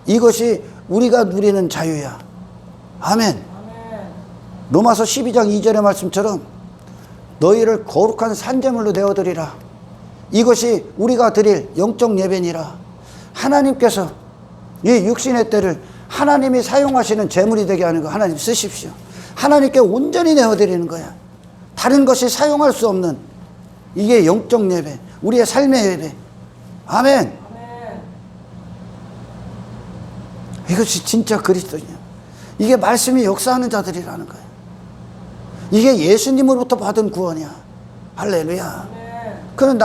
이것이 우리가 누리는 자유야. 아멘. 로마서 12장 2절의 말씀처럼 너희를 거룩한 산제물로 내어드리라. 이것이 우리가 드릴 영적 예배니라. 하나님께서 이 육신의 때를 하나님이 사용하시는 제물이 되게 하는 거 하나님 쓰십시오. 하나님께 온전히 내어드리는 거야. 다른 것이 사용할 수 없는 이게 영적 예배, 우리의 삶의 예배. 아멘. 이것이 진짜 그리스도냐. 이게 말씀이 역사하는 자들이라는 거야. 이게 예수님으로부터 받은 구원이야. 할렐루야. 그럼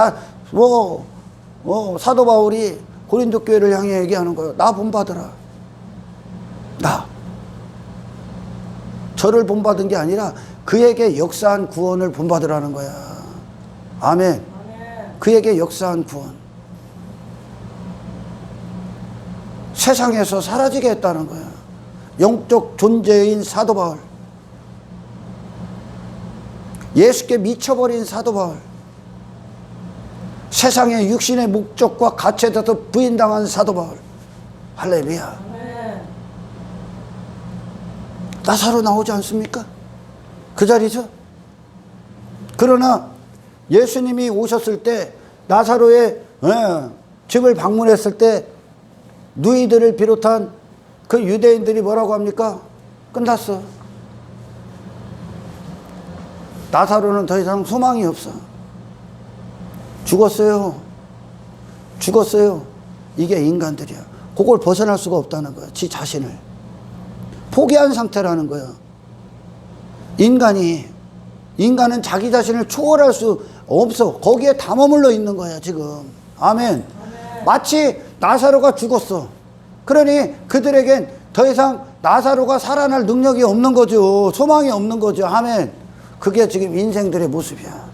사도 바울이 고린도 교회를 향해 얘기하는 거예요. 나 본받으라. 나. 저를 본받은 게 아니라 그에게 역사한 구원을 본받으라는 거야. 아멘. 그에게 역사한 구원. 세상에서 사라지게 했다는 거야. 영적 존재인 사도 바울. 예수께 미쳐버린 사도 바울. 세상의 육신의 목적과 가치에 대해서 부인당한 사도 바울. 할렐루야. 나사로 나오지 않습니까? 그 자리죠. 그러나 예수님이 오셨을 때 나사로의 집을 방문했을 때 누이들을 비롯한 그 유대인들이 뭐라고 합니까? 끝났어. 나사로는 더 이상 소망이 없어. 죽었어요. 죽었어요. 이게 인간들이야. 그걸 벗어날 수가 없다는 거야. 지 자신을. 포기한 상태라는 거야. 인간은 자기 자신을 초월할 수 없어. 거기에 다 머물러 있는 거야, 지금. 아멘. 마치 나사로가 죽었어. 그러니 그들에겐 더 이상 나사로가 살아날 능력이 없는 거죠. 소망이 없는 거죠. 아멘. 그게 지금 인생들의 모습이야.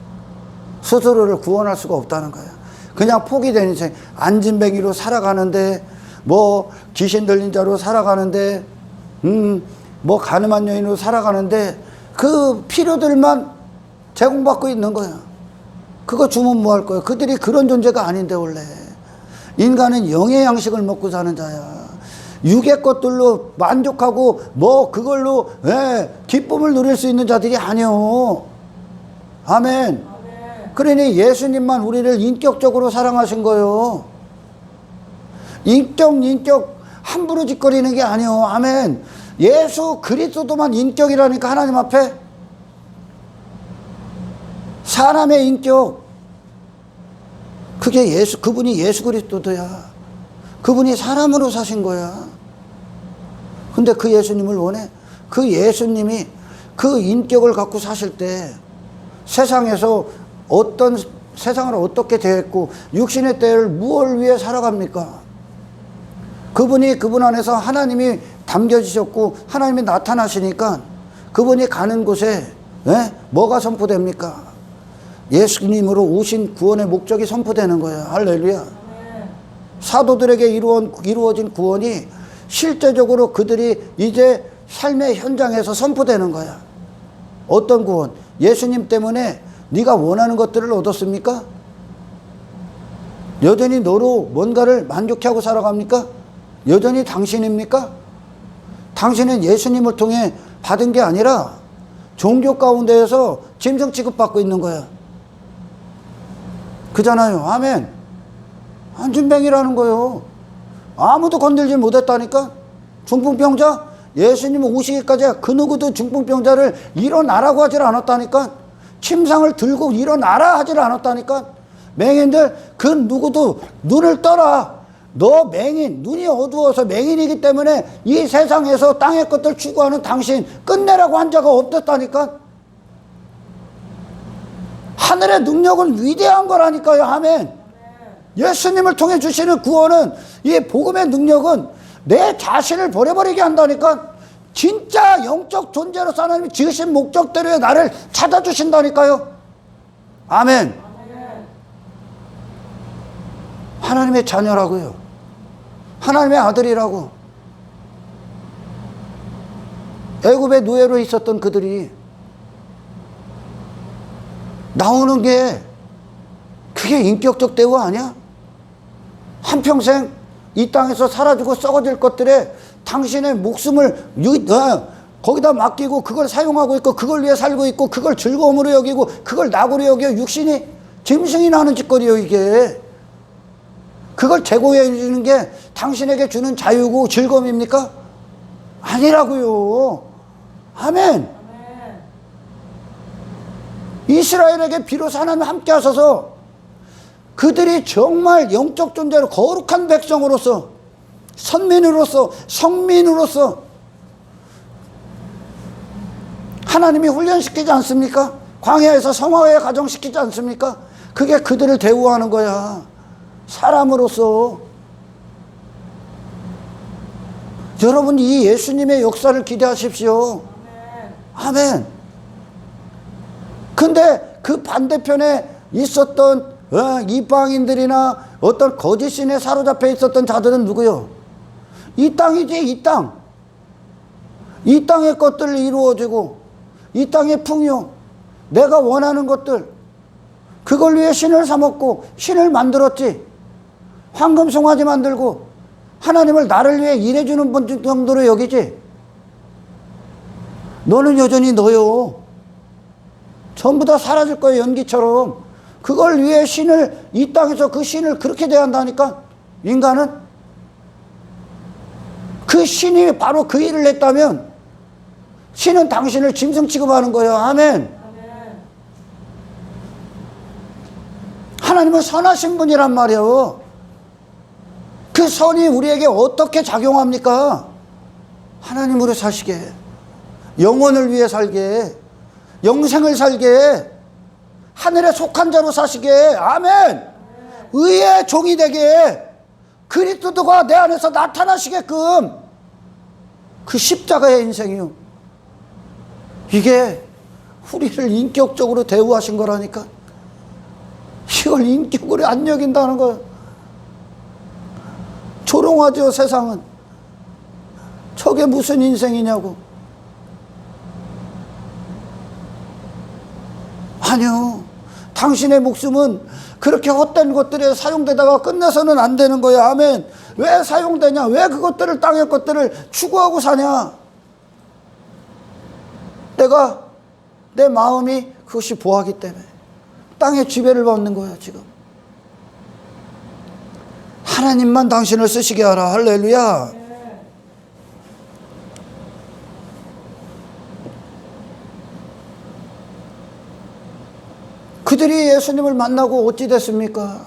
스스로를 구원할 수가 없다는 거야. 그냥 포기된 인생. 안진뱅이로 살아가는데, 귀신 들린 자로 살아가는데, 뭐 가늠한 여인으로 살아가는데 그 필요들만 제공받고 있는 거야. 그거 주면 뭐 할 거야. 그들이 그런 존재가 아닌데 원래. 인간은 영의 양식을 먹고 사는 자야. 육의 것들로 만족하고 뭐 그걸로 기쁨을 누릴 수 있는 자들이 아니요. 아멘. 그러니 예수님만 우리를 인격적으로 사랑하신 거요. 인격 함부로 짓거리는 게 아니요. 아멘. 예수 그리스도만 인격이라니까 하나님 앞에. 사람의 인격. 그게 그분이 예수 그리스도야. 그분이 사람으로 사신 거야. 근데 그 예수님을 원해? 그 예수님이 그 인격을 갖고 사실 때 세상에서 세상을 어떻게 대했고 육신의 때를 무엇을 위해 살아갑니까? 그분이 그분 안에서 하나님이 담겨지셨고 하나님이 나타나시니까 그분이 가는 곳에 뭐가 선포됩니까? 예수님으로 오신 구원의 목적이 선포되는 거예요. 할렐루야. 사도들에게 이루어진 구원이 실제적으로 그들이 이제 삶의 현장에서 선포되는 거야. 어떤 구원? 예수님 때문에 네가 원하는 것들을 얻었습니까? 여전히 너로 뭔가를 만족해 하고 살아갑니까? 여전히 당신입니까? 당신은 예수님을 통해 받은 게 아니라 종교 가운데에서 짐승 취급받고 있는 거야. 그잖아요. 아멘. 안진뱅이라는 거요. 아무도 건들지 못했다니까. 중풍병자? 예수님 오시기까지 그 누구도 중풍병자를 일어나라고 하질 않았다니까. 침상을 들고 일어나라 하질 않았다니까. 맹인들 그 누구도 눈을 떠라. 너 맹인, 눈이 어두워서 맹인이기 때문에 이 세상에서 땅의 것들 추구하는 당신 끝내라고 한 자가 없었다니까. 하늘의 능력은 위대한 거라니까요. 아멘. 예수님을 통해 주시는 구원은, 이 복음의 능력은 내 자신을 버려버리게 한다니까. 진짜 영적 존재로서 하나님이 지으신 목적대로의 나를 찾아주신다니까요. 아멘. 하나님의 자녀라고요. 하나님의 아들이라고. 애굽의 노예로 있었던 그들이 나오는 게 그게 인격적 대우 아니야? 한평생 이 땅에서 사라지고 썩어질 것들에 당신의 목숨을 거기다 맡기고 그걸 사용하고 있고 그걸 위해 살고 있고 그걸 즐거움으로 여기고 그걸 낙으로 여겨. 육신이 짐승이 나는 짓거리요 이게. 그걸 제공해 주는 게 당신에게 주는 자유고 즐거움입니까? 아니라고요. 아멘. 이스라엘에게 비로소 하나님 함께 하셔서 그들이 정말 영적 존재로 거룩한 백성으로서, 선민으로서, 성민으로서 하나님이 훈련시키지 않습니까? 광야에서 성화에 가정시키지 않습니까? 그게 그들을 대우하는 거야. 사람으로서. 여러분, 이 예수님의 역사를 기대하십시오. 아멘. 근데 그 반대편에 있었던 이방인들이나 어떤 거짓 신에 사로잡혀 있었던 자들은 누구요? 이 땅이지, 이 땅. 이 땅의 것들을 이루어지고 이 땅의 풍요, 내가 원하는 것들, 그걸 위해 신을 사먹고 신을 만들었지. 황금 송아지 만들고 하나님을 나를 위해 일해주는 분 정도로 여기지. 너는 여전히 너요. 전부 다 사라질 거예요, 연기처럼. 그걸 위해 신을, 이 땅에서 그 신을 그렇게 대한다니까. 인간은 그 신이 바로 그 일을 했다면 신은 당신을 짐승 취급하는 거예요. 아멘. 하나님은 선하신 분이란 말이에요. 그 선이 우리에게 어떻게 작용합니까? 하나님으로 사시게, 영혼을 위해 살게, 영생을 살게, 하늘에 속한 자로 사시게. 아멘. 의의 종이 되게, 그리스도가 내 안에서 나타나시게끔, 그 십자가의 인생이요. 이게 우리를 인격적으로 대우하신 거라니까. 이걸 인격으로 안 여긴다는 거예요. 조롱하죠, 세상은. 저게 무슨 인생이냐고. 아니요. 당신의 목숨은 그렇게 헛된 것들에 사용되다가 끝내서는 안 되는 거야. 아멘. 왜 사용되냐? 왜 그것들을, 땅의 것들을 추구하고 사냐? 내 마음이 그것이 보하기 때문에 땅의 지배를 받는 거야 지금. 하나님만 당신을 쓰시게 하라. 할렐루야. 그들이 예수님을 만나고 어찌 됐습니까?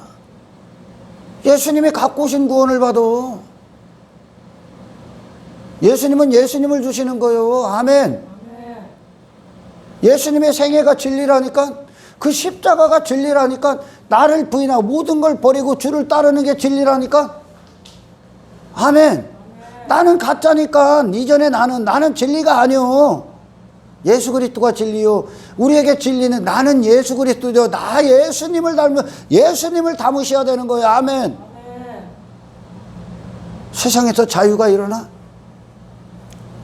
예수님이 갖고 오신 구원을 받아. 예수님은 예수님을 주시는 거예요. 아멘. 예수님의 생애가 진리라니까, 그 십자가가 진리라니까, 나를 부인하고 모든 걸 버리고 주를 따르는 게 진리라니까. 아멘. 나는 가짜니까 이전에 나는 진리가 아니요. 예수 그리스도가 진리요. 우리에게 진리는 나는 예수 그리스도죠. 나 예수님을 닮으 예수님을 담으셔야 되는 거예요. 아멘. 세상에서 자유가 일어나?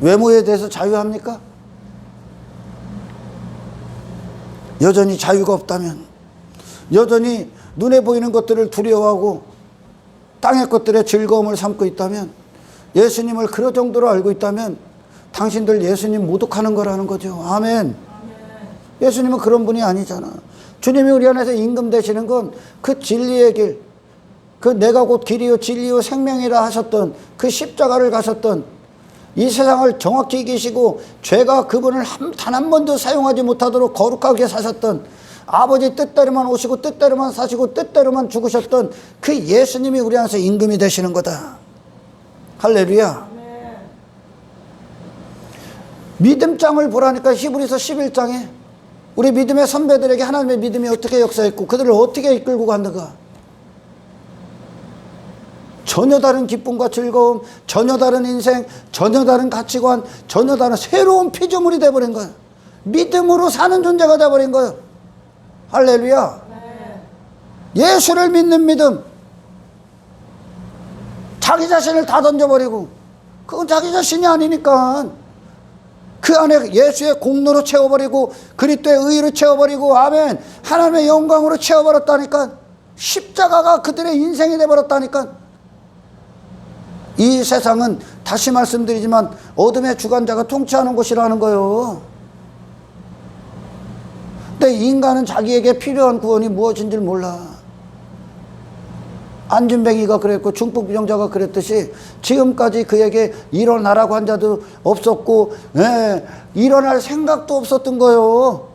외모에 대해서 자유합니까? 여전히 자유가 없다면, 여전히 눈에 보이는 것들을 두려워하고 땅의 것들의 즐거움을 삼고 있다면, 예수님을 그런 정도로 알고 있다면 당신들 예수님 모독하는 거라는 거죠. 아멘. 예수님은 그런 분이 아니잖아. 주님이 우리 안에서 임금 되시는 건 그 진리의 길, 그 내가 곧 길이요 진리요 생명이라 하셨던 그 십자가를 가셨던, 이 세상을 정확히 이기시고 죄가 그분을 단 한 번도 사용하지 못하도록 거룩하게 사셨던, 아버지 뜻대로만 오시고 뜻대로만 사시고 뜻대로만 죽으셨던 그 예수님이 우리 안에서 임금이 되시는 거다. 할렐루야. 믿음장을 보라니까. 히브리서 11장에 우리 믿음의 선배들에게 하나님의 믿음이 어떻게 역사했고 그들을 어떻게 이끌고 갔는가. 전혀 다른 기쁨과 즐거움, 전혀 다른 인생, 전혀 다른 가치관, 전혀 다른 새로운 피조물이 돼버린 거예요. 믿음으로 사는 존재가 돼버린 거예요. 할렐루야. 예수를 믿는 믿음. 자기 자신을 다 던져버리고, 그건 자기 자신이 아니니까 그 안에 예수의 공로로 채워버리고 그리스도의 의로 채워버리고, 아멘, 하나님의 영광으로 채워버렸다니까. 십자가가 그들의 인생이 돼버렸다니까. 이 세상은 다시 말씀드리지만 어둠의 주관자가 통치하는 곳이라는 거예요. 근데 인간은 자기에게 필요한 구원이 무엇인지 몰라. 안진뱅이가 그랬고 중풍병자가 그랬듯이 지금까지 그에게 일어나라고 한 자도 없었고, 일어날 생각도 없었던 거예요.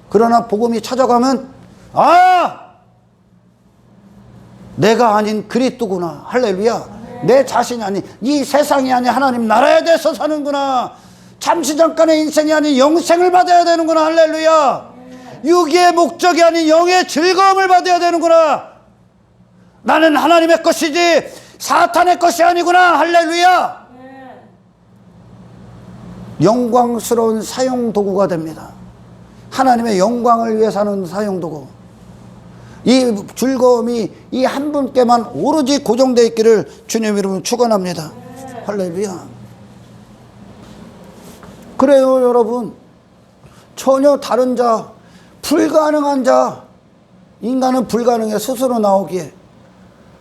그러나 복음이 찾아가면, 내가 아닌 그리스도구나. 할렐루야. 내 자신이 아닌, 이 세상이 아닌 하나님 나라에 대해서 사는구나. 잠시 잠깐의 인생이 아닌 영생을 받아야 되는구나. 할렐루야. 육의 목적이 아닌 영의 즐거움을 받아야 되는구나. 나는 하나님의 것이지 사탄의 것이 아니구나. 할렐루야. 영광스러운 사용도구가 됩니다. 하나님의 영광을 위해 사는 사용도구. 이 즐거움이 이 한 분께만 오로지 고정되어 있기를 주님 이름으로 축원합니다. 할렐루야. 그래요 여러분. 전혀 다른 자, 불가능한 자, 인간은 불가능해 스스로 나오기에.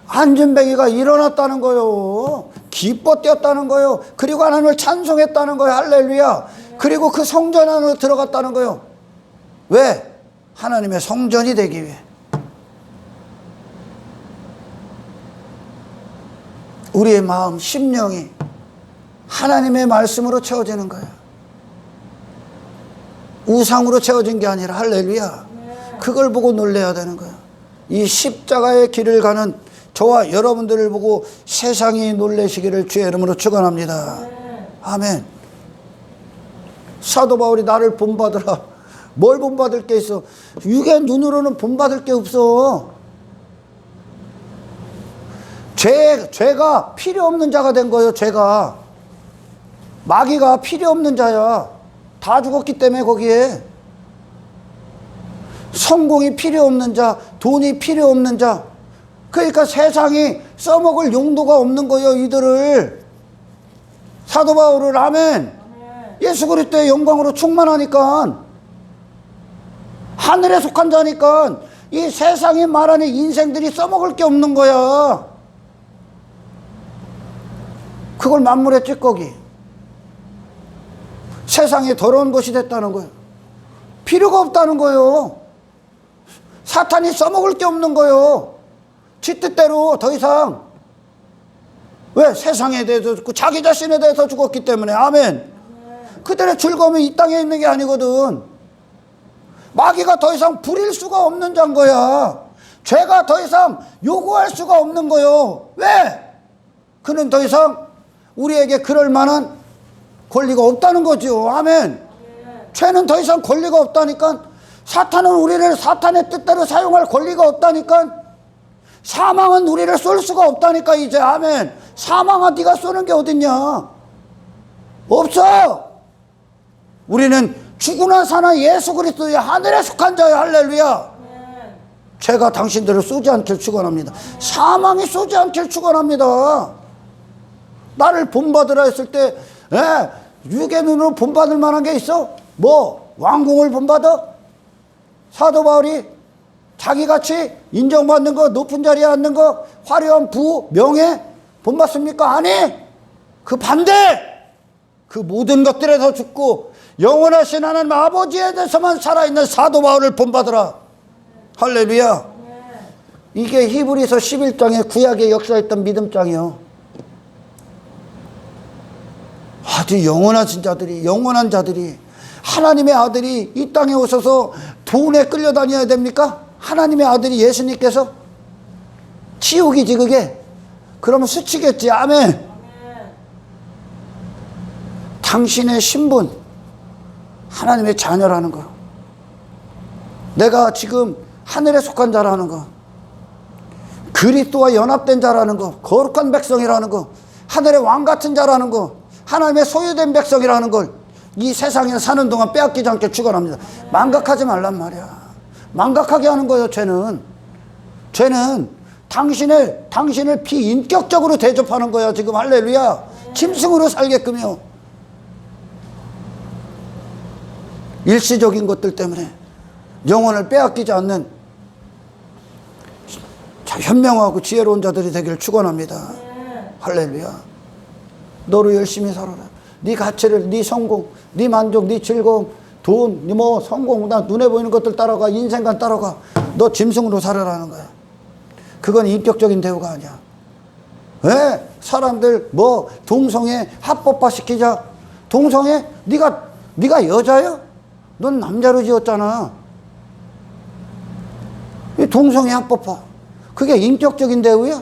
안진뱅이가 일어났다는 거예요. 기뻐 뛰었다는 거예요. 그리고 하나님을 찬송했다는 거예요. 할렐루야. 그리고 그 성전 안으로 들어갔다는 거예요. 왜? 하나님의 성전이 되기 위해. 우리의 마음, 심령이 하나님의 말씀으로 채워지는 거예요. 우상으로 채워진 게 아니라. 할렐루야. 그걸 보고 놀라야 되는 거예요. 이 십자가의 길을 가는 저와 여러분들을 보고 세상이 놀라시기를 주의 이름으로 축원합니다. 아멘. 사도 바울이 나를 본받으라. 뭘 본받을 게 있어? 육의 눈으로는 본받을 게 없어. 죄가 필요 없는 자가 된 거예요. 죄가. 마귀가 필요 없는 자야. 다 죽었기 때문에. 거기에 성공이 필요 없는 자, 돈이 필요 없는 자, 그러니까 세상이 써먹을 용도가 없는 거예요. 이들을. 사도 바울을. 아멘. 예수 그리스도의 영광으로 충만하니까 하늘에 속한 자니까 이 세상이 말하는 인생들이 써먹을 게 없는 거야. 그걸 만물의 찌꺼기. 세상에 더러운 것이 됐다는 거예요. 필요가 없다는 거예요. 사탄이 써먹을 게 없는 거예요. 지 뜻대로 더 이상. 왜? 세상에 대해서 죽고 자기 자신에 대해서 죽었기 때문에. 아멘. 그들의 즐거움이 이 땅에 있는 게 아니거든. 마귀가 더 이상 부릴 수가 없는 자인 거야. 죄가 더 이상 요구할 수가 없는 거요. 왜? 그는 더 이상 우리에게 그럴 만한 권리가 없다는 거죠. 아멘. 죄는 더 이상 권리가 없다니까. 사탄은 우리를 사탄의 뜻대로 사용할 권리가 없다니까. 사망은 우리를 쏠 수가 없다니까 이제. 아멘. 사망아 네가 쏘는 게 어딨냐. 없어. 우리는 죽으나 사나 예수 그리스도의 하늘에 속한 자야. 할렐루야. 죄가 당신들을 쏘지 않길 축원합니다. 사망이 쏘지 않길 축원합니다. 나를 본받으라 했을 때 육의 눈으로 본받을 만한 게 있어? 뭐? 왕궁을 본받아? 사도 바울이 자기같이 인정받는 거, 높은 자리에 앉는 거, 화려한 부, 명예 본받습니까? 아니! 그 반대! 그 모든 것들에서 죽고 영원하신 하나님 아버지에 대해서만 살아있는 사도 바울을 본받으라. 할렐루야. 이게 히브리서 11장의 구약의 역사했던 믿음장이요. 아주 영원하신 자들이, 영원한 자들이, 하나님의 아들이 이 땅에 오셔서 돈에 끌려다녀야 됩니까? 하나님의 아들이 예수님께서? 지옥이지 그게. 그러면 수치겠지. 아멘. 당신의 신분, 하나님의 자녀라는 거, 내가 지금 하늘에 속한 자라는 거, 그리스도와 연합된 자라는 거, 거룩한 백성이라는 거, 하늘의 왕 같은 자라는 거, 하나님의 소유된 백성이라는 걸 이 세상에 사는 동안 빼앗기지 않게 축원합니다. 망각하지 말란 말이야. 망각하게 하는 거예요. 죄는 당신을 비인격적으로 대접하는 거야 지금. 할렐루야. 짐승으로 살게끔요. 일시적인 것들 때문에 영혼을 빼앗기지 않는 현명하고 지혜로운 자들이 되기를 축원합니다. 할렐루야. 너로 열심히 살아라. 네 가치를, 네 성공, 네 만족, 네 즐거움, 돈, 뭐 성공, 나 눈에 보이는 것들 따라가, 인생관 따라가. 너 짐승으로 살아라는 거야. 그건 인격적인 대우가 아니야. 왜? 사람들 뭐 동성애 합법화 시키자. 동성애? 네가 여자야? 넌 남자로 지었잖아. 이 동성애 합법화. 그게 인격적인 대우야?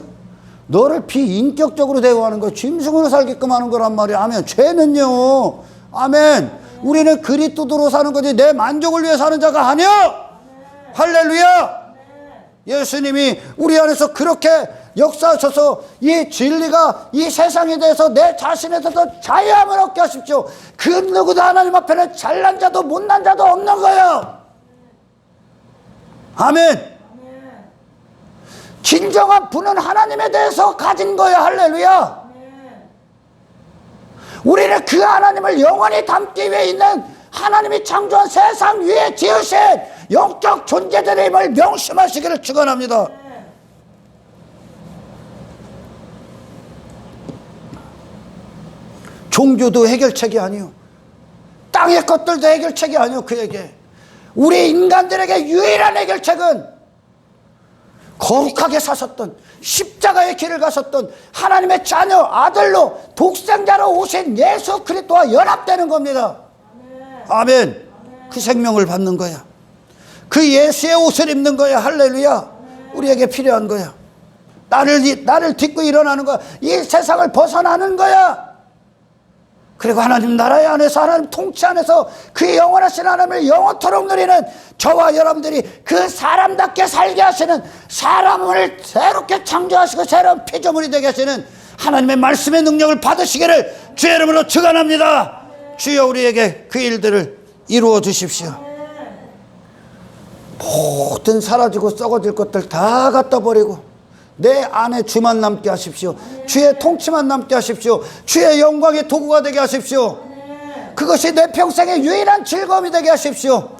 너를 비인격적으로 대우하는 거, 짐승으로 살게끔 하는 거란 말이야. 아멘. 죄는요. 아멘. 우리는 그리스도로 사는 거지 내 만족을 위해 사는 자가 아니야. 할렐루야. 예수님이 우리 안에서 그렇게 역사하셔서 이 진리가 이 세상에 대해서 내 자신에서도 자유함을 얻게 하십시오. 그 누구도 하나님 앞에는 잘난 자도 못난 자도 없는 거예요. 아멘. 진정한 부는 하나님에 대해서 가진 거야. 할렐루야. 우리는 그 하나님을 영원히 닮기 위해 있는 하나님이 창조한 세상 위에 지으신 영적 존재들의 힘을 명심하시기를 축원합니다. 종교도 해결책이 아니요, 땅의 것들도 해결책이 아니요. 그에게 우리 인간들에게 유일한 해결책은 거룩하게 사셨던, 십자가의 길을 가셨던 하나님의 자녀 아들로 독생자로 오신 예수 그리스도와 연합되는 겁니다. 아멘. 그 생명을 받는 거야. 그 예수의 옷을 입는 거야. 할렐루야. 우리에게 필요한 거야. 나를 딛고 일어나는 거야. 이 세상을 벗어나는 거야. 그리고 하나님 나라의 안에서, 하나님 통치 안에서 그 영원하신 하나님을 영원토록 누리는 저와 여러분들이 그 사람답게 살게 하시는, 사람을 새롭게 창조하시고 새로운 피조물이 되게 하시는 하나님의 말씀의 능력을 받으시기를 주의 이름으로 축원합니다. 주여 우리에게 그 일들을 이루어 주십시오. 모든 사라지고 썩어질 것들 다 갖다 버리고 내 안에 주만 남게 하십시오. 주의 통치만 남게 하십시오. 주의 영광의 도구가 되게 하십시오. 그것이 내 평생의 유일한 즐거움이 되게 하십시오.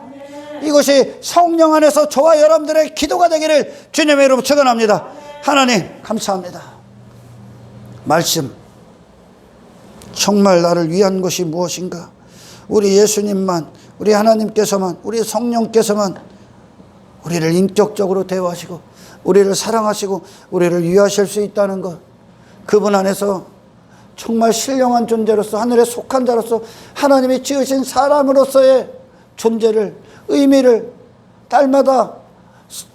이것이 성령 안에서 저와 여러분들의 기도가 되기를 주님의 이름으로 축원합니다. 하나님 감사합니다. 말씀 정말 나를 위한 것이 무엇인가? 우리 예수님만, 우리 하나님께서만, 우리 성령께서만 우리를 인격적으로 대화하시고 우리를 사랑하시고 우리를 위하실 수 있다는 것, 그분 안에서 정말 신령한 존재로서 하늘에 속한 자로서 하나님이 지으신 사람으로서의 존재를, 의미를 날마다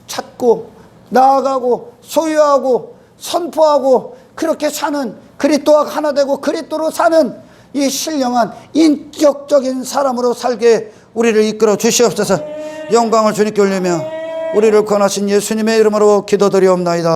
찾고 나아가고 소유하고 선포하고 그렇게 사는, 그리스도와 하나 되고 그리스도로 사는 이 신령한 인격적인 사람으로 살게 우리를 이끌어 주시옵소서. 영광을 주님께 올리며 우리를 권하신 예수님의 이름으로 기도드리옵나이다.